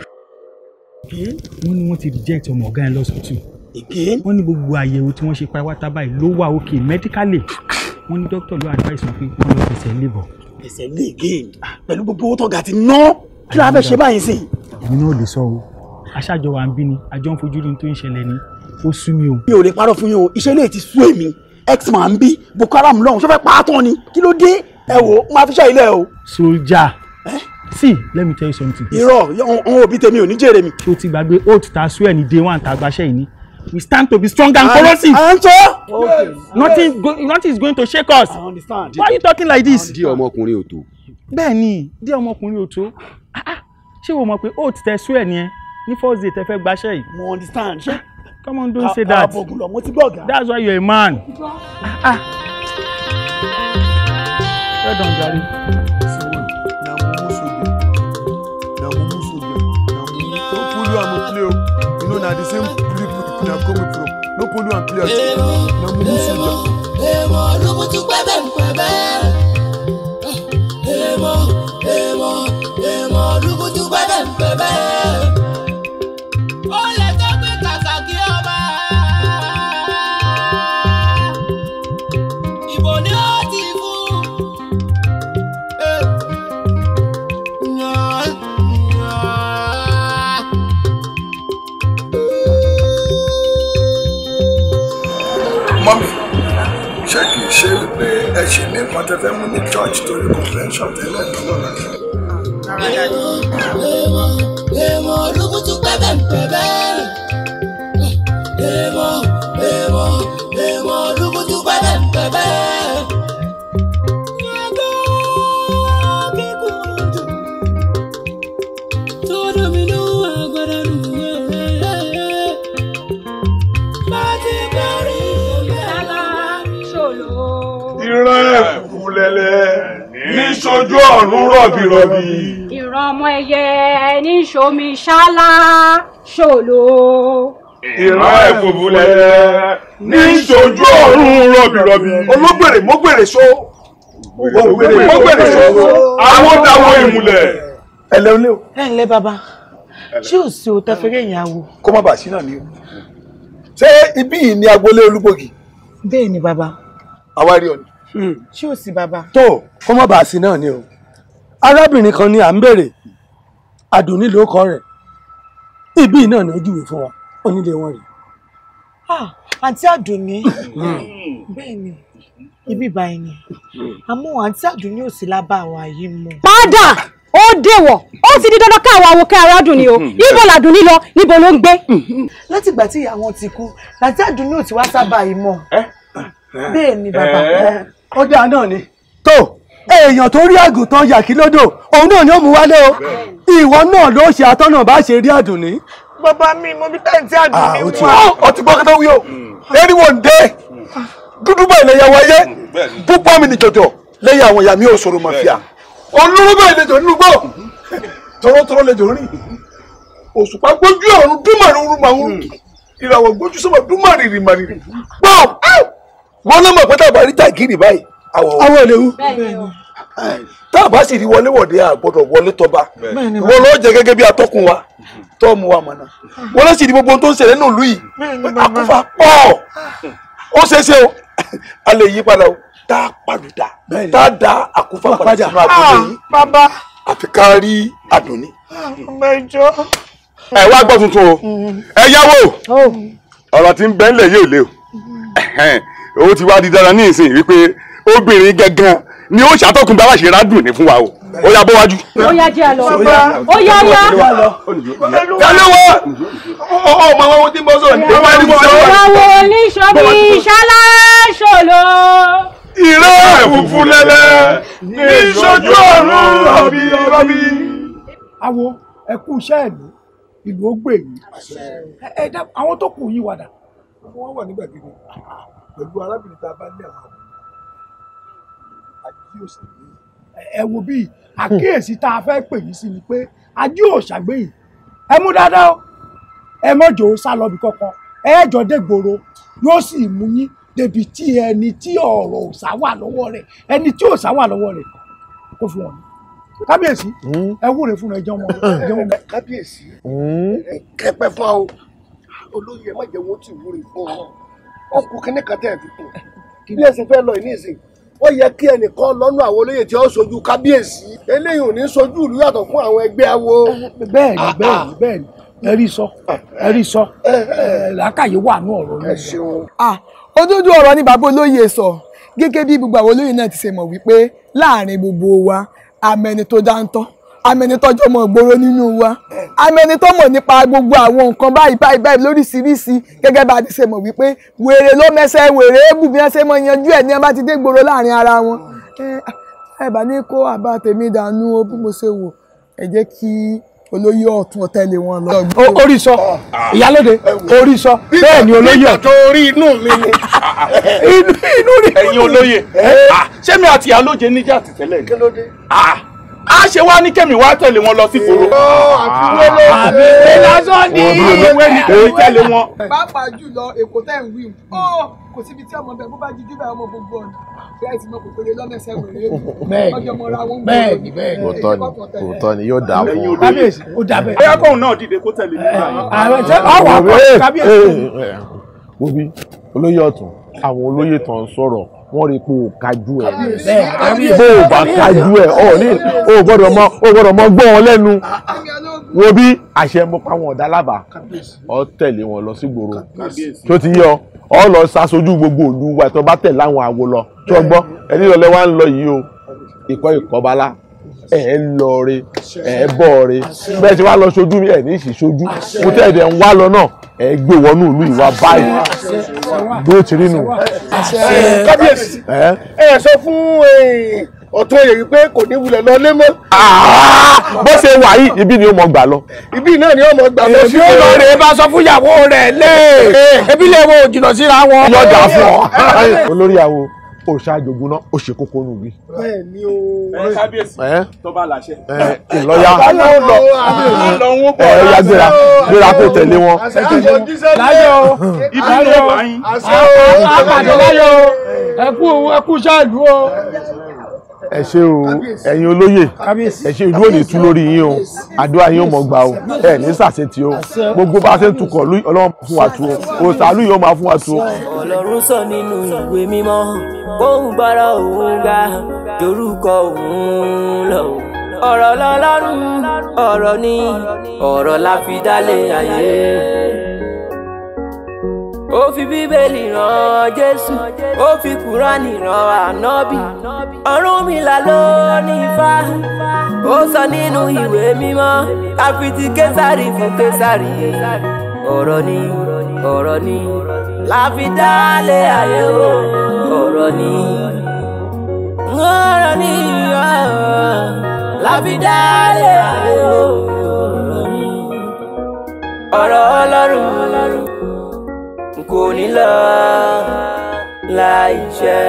Wọ́n ní wọ́n ti reject ọmọ ọ̀gá ẹ̀ lọ́sọ̀tún. Wọ́n ní gbogbo àyẹ̀wò tí wọ́n ṣe pátápátá báyìí ló wà okay medically. Wọ́n ní doctor ló advice wọn pé wọ́n lọ tẹ̀sẹ̀ lébọ̀. Tẹ̀sẹ̀ lé again pẹ̀lú gbogbo owó tọ́gà ti ná kí la fẹ́ ṣe báyìí sí. Èmi náà lè sọ o aṣáájọ wa ń bí ni àjọ ń fojú rí ní tó ń ṣẹlẹ̀ ni ó sú mi o. Mi ò lè parọ́ fún yín o iṣẹ́ ilé ti sú èmi x-man ń bí Boko Haram lọ́hùn ṣó fẹ́ pa á tán ni kí ló dé ẹ wò ó máa fi ṣe ilé o. Soldier see let me tell you something. Irọ́ àwọn òbí tèmi ò ní jèrè mi. Ṣé o ti gbàgbé oath ta swear ní day one ta gbaṣẹ́ yìí ni. We stand to be strong and cohesive. Okay. Nothing is going to shake us. I understand. Why are you talking like this? Díẹ̀ ọmọkùnrin ò tó. Bẹ́ẹ̀ni, díẹ̀ ọmọkùnrin ò tó. Ṣé o mọ̀ pé oath tẹ swear ni ẹ ní first day tẹ fẹ́ gbaṣẹ́ yìí? Mo understand. Come on, don't say that. Mo ti gbọ́ ọ̀gá. That's why you're a man. Well done, Gary. You know, na the same people you are coming from. No pollu and clear. Na mumu soldier. Emo, lukutu kwebe. Emo, lukutu kwebe. Ole tó gbé kàkàkí ọba. Ìbò ni ó ti fún. Mọ́mí, ṣé kì í ṣe wípé ẹ ṣì ní nǹkan tẹ́ fẹ́ mú ní church torí convention tẹ́lẹ̀ lọ́la? Emo, lukutu kwebe. Emo, lukutu kwebe. Ìran ẹ̀fúlẹ̀lẹ̀ ní ṣojú ọ̀run rọ̀bìrọ̀bì. Ìran ọmọ ẹyẹ ní ṣomi ṣálá ṣòlò. Ìran ẹ̀fúlẹ̀lẹ̀ ní ṣojú ọ̀run rọ̀bìrọ̀bì. Ológbèrè mọ́gbèrè ṣó. Mọ́gbèrè ṣó. Àwọn dáwọ́ ìmùlẹ̀. Ẹ̀lẹ́ olé o. Ẹ ǹlẹ́ bàbá, ṣé ò sí o tẹ fẹ́rẹ́ ìyàwó? Kó má bàa sí náà ni o. Ṣé ibí yìí ni agboolé Olúgbògì? Bẹ́ẹ̀ ni bàbá. Àwárí ọ̀nì. Ṣé ò sí bàbá? Tó kó má bàa sí náà ni o. Arábìnrin kan ni à ń bèrè Àdùnní ló kọ rẹ̀. Ibí náà ni ó júwe fún wa onílé wọn rè. Àǹtí Àdùnní. Bẹ́ẹ̀ ni ibi báyìí ni. Àmọ́ àǹtí Àdùnní ò sí lábá àwa yìí mọ́. Padà ó déwọ̀ ó ti di dandan káwọn àwòkẹ́ Àràdùnní o. Ibo làdùnní lọ níbo ló ń gbé. Láti ìgbà tí ìyá wọn ti kú àǹtí Àdùnní ò ti wá sábà yìí mọ́. Bẹ́ẹ̀ ni bàbá. Ọjà náà ni. Tó èèyàn tó rí àgùntàn yàkí lódò òun náà ni ó mú wálé o. Ìwọ náà ló ṣe atọ́nà bá ṣe rí Àdùnní. Bàbá mi mo bí tẹ̀sí Àdùnní wà. Ọtí gbọ́ kátó wí o. Eriwo ń dé. Dúdú báyìí lẹ́yìn àwọn ayé. Púpọ̀ mi ní jọjọ lẹ́yìn àwọn ìyá mi ò sọ̀rọ̀ màfíà. Olóró báyìí lẹ́jọ̀ nínú gbọ́. Tọ́rọ́tọ́rọ́ lẹ́jọ̀ rìn. Òṣùpá gbójú ọ̀run dúmọ̀rún rúmọ̀rún. Ìràwọ̀ gbójú sọ́mọ̀ dúmọ̀rìrì màrìrì. Gbọ́! Wọ́n lọ́mọ̀ pé tàbá rí tàgìrì báyìí. Àwọn olèwu. Tàbá sì rí wọlé wọ̀dé àgbọ̀dọ̀ wọlé tọba. Wọ́n lọ jẹ gẹ́gẹ́ bí atọ́kùn wa. Tọ́ọ̀mù wa mọ̀nà. Wọ́n lọ sì rí gbogbo tó ń ṣẹlẹ̀ nínú ìlú yìí. Àkúfà pọ̀. Ó ṣeéṣe o. A lè yí padà o. tá a pàlùdà tá a da àkúfà padà sínú agolo yìí. bàbá. àfi ká rí Àdùnní. mẹjọ. ẹ wá gbọ́ tuntun o ẹ yáwó ọ̀rọ̀ tí ń bẹ ńlẹ̀ yóò lé o ó ti wá di dára ní ìsìn wípé obìnrin gangan ni ó ṣàtọkùn bá wà ṣe rádùn ní fún wa o ó yá bó wájú. ó yá jẹ́ àlọ́ ó yá yá. tẹ́lẹ̀ wọ́n ọmọ àwọn ohun tí mo sọ ní ọmọ ẹni mo sọ. ìyàwó oníṣòbí ṣaláṣọlọ. ìró ẹ̀fúfú lẹ́lẹ́ ní ìṣojú ọ̀run rọ̀bì rọ̀bì. àwo ẹkú iṣẹ́ ìlú ìlú ó gbè yìí àwọn tó kù yìí wàdà. wọ́n wà ní gbàgede pẹ̀lú arábìnrin tá a bá ní àwọn àjí òṣèlú. ẹ wo bí àkíyèsí tá a fẹ́ pè yín sí ni pé ají òṣàgbé yìí ẹ mú dáadáa o ẹ mọ̀jọ̀ sá lọ́bì kankan ẹ jọ dé gbòòrò yóò sì mú yín débi tí ẹni tí ọ̀rọ̀ òṣà wà lọ́wọ́ rẹ̀ ẹni tí òṣà wà lọ́wọ́ rẹ̀ kó fún wọn kábíyèsí ẹ wúre fún ẹjọ́ wọn. kábíyèsí kẹpẹ fún ọ olóyè má jẹ́ wọn tí wúre fún ọ ọkùnrin kínní kan tẹ̀ fi kún bí ẹ ṣe fẹ́ lọ ní ìsìn ó yẹ kí ẹnìkan lọ́nà àwọn olóyè tí ó sojú kábíyèsí eléyìí ò ní sojú ìlú yàtọ̀ fún àwọn ẹgbẹ́ awo. bẹ́ẹ̀ni ẹrí sọ làákàyè wà ní ọ̀rọ̀ náà. òdodo ọ̀rọ̀ ni bàbá olóyè sọ gẹ́gẹ́ bí gbogbo àwọn olóyè náà ti ṣe mọ̀ wípé láàrin gbogbo wa amẹni tó dáńtọ́ amẹni tọ́jọ́ mọ̀ gbòòrò nínú wa amẹni tó mọ̀ nípa gbogbo àwọn nǹkan báyìí lóríṣiríṣi gẹ́gẹ́ bá a ti ṣe mọ̀ wípé wèrè ló mẹsẹ̀ wèrè ébù bí wọ́n ṣe mọ̀ yanjú ẹ̀ ní ẹ bá ti dé gbòòrò láàrin ara wọn. ẹ bá ní kó àbá tèmi dànù o bí mo ṣe wò ẹ jẹ́ kí olóyè ọ̀tún ọ̀tẹ̀lẹ̀ wọn lọ. orí sọ ìyálóde orí sọ bẹ́ẹ̀ ni olóyè ọ̀tún orí inú mi ni. inú rí. ẹ̀yin olóyè ṣé mi àti ìyálóde níjà àtìtẹ́lẹ̀ ni. kí ló dé. a ṣe wá ní kẹ́mi wá tẹ̀lé wọn lọ sí gbòòrò. àbí lásán ní ìwé ní kẹ́mi tẹ̀lé wọn. pàápàá jùlọ èkó tẹ̀ ń wí kò síbi tí ọmọ bẹ bó bá jíjú bẹ ọmọ gbogbo ọ̀nà bí àìsàn mọ kòkòrò lọ́mẹsẹ̀ wèrè bẹ́ẹ̀ni òótọ́ ni yóò dáa fún un. kábíyèsí ó dà bẹ́ẹ̀. bóyá kóun náà dìde kó tẹ̀lé mi. àwọn àpò kábíyèsí. wo bí olóyè ọ̀tún àwọn olóyè tán sọ̀rọ̀ wọ́n rí i pé o kájú ẹ̀ bó o bá kájú ẹ̀ o gbọ́dọ̀ mọ gbọ́ wọn lẹ́nu wo bí àṣẹ mo pa wọn ọ̀dà lábàá ọ tẹ̀lé wọn lọ sí gbòòrò tó ti yọ ọ lọ ṣaṣojú gbogbo ìlú wa tó bá tẹ̀lé àwọn àwo lọ tó gbọ́ ẹni lọ́lẹ́ wa ń lọ yìí o ìkọ́balá ẹ̀ ń lọ re ẹ̀ bọ̀ re bẹ́ẹ̀ ti wá lọ ṣojú mi ẹ̀ ní ìṣìṣojú mo tẹ́ ẹ̀dẹ̀ ń wá lọ náà ẹ̀ gbé wọnú ìlú ìwà báyìí bí ó ti rí nù. kábíyèsí ẹ sọ fún ọ̀tún oyè wípé kò ní wulẹ̀ lọ lé mọ́. bó ṣe wà yìí ibi ni ó mọ gbà lọ. ibi náà ni ó mọ gbà lọ. èmi ò lọ rè bá sọ fún ìyàwó rẹ̀ lé ebi lè wo jìnnà síra wọn. yọjà fún ọ. olórí àwo òṣàjògùn náà ó ṣe kókó nù bí. bẹ́ẹ̀ ni o. kábíyèsí tó bá láṣẹ. ìlọ́yà ẹ̀yà gbéra kó tẹ̀lé wọn. láyọ̀ ibi ló wà yín. àpàdé láyọ̀ ẹkú ṣáàlú o. ẹ ṣé o ẹ̀yin olóyè ẹ ṣé ìlú òní tú lórí yín o àdúrà yín ó mọ gbà o ẹ ní sàṣetì o gbogbo bá a ṣe ń tukọ̀ Ọlọ́run fún wa tu o òṣàlù yóò máa fún wa tu o. Ọlọ́run sọ nínú ìwé mímọ́ òun gbára òun ga dorúkọ òun lọ ọ̀rọ̀ lọ́lọ́run ọ̀rọ̀ ni ọ̀rọ̀ la fi dálé ayé. Ó fi bíbélì rán Jésù ó fi kúránì rán ànábì Ọ̀rúnmìlà ló ní Ifá ó sọ nínú ìwé mímọ́ ká fi ti Késárì fún Késárì ọ̀rọ̀ ni la fi dálé ayé o ọ̀rọ̀ ni la fi dálé ayé o ọ̀rọ̀ Ọlọ́run kò ní lọ láì ṣẹ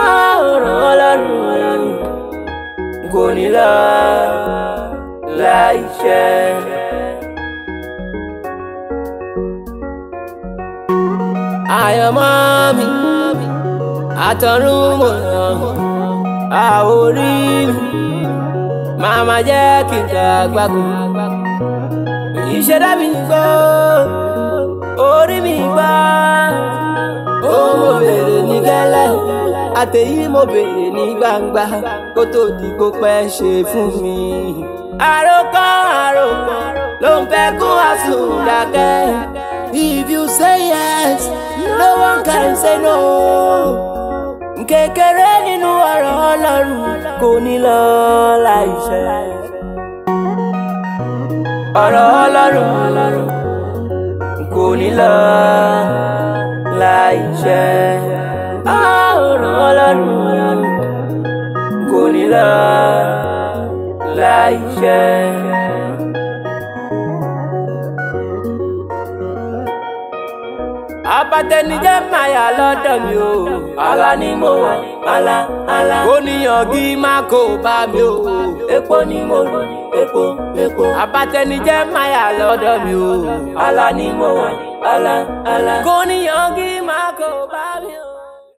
ọ̀rọ̀ Ọlọ́run kò ní lọ láì ṣẹ. àyànmọ́ mi àtọ̀run mọ̀ràn àwòrí màmá jẹ́ kí n dàgbàgbọ́ ìṣẹ̀dá mi gbọ́ orí mi gbà owó bèrè ní gẹ́lẹ́ àtẹ̀yí mo béèrè ní gbangba kó tó di kó pẹ́ ṣe fún mi. àròkọ ló ń fẹ́ kó àsùn dákẹ́. if you say yes no one can say no. kékeré nínú ọ̀rọ̀ Ọlọ́run kò ní lọ láìṣẹ. ọ̀rọ̀ Ọlọ́run kò ní lọ láìṣẹ. ọ̀rọ̀ Ọlọ́run kò ní lọ láìṣẹ. abatẹnijẹ máyà lọ́dọ̀ mi o. àlá ni mo wà àlá. oníyàngí má kó bá mi o. epo ni mo rò epo. abatẹnijẹ máyà lọ́dọ̀ mi o. àlá ni mo wà àlá. oníyàngí má kó bá mi o.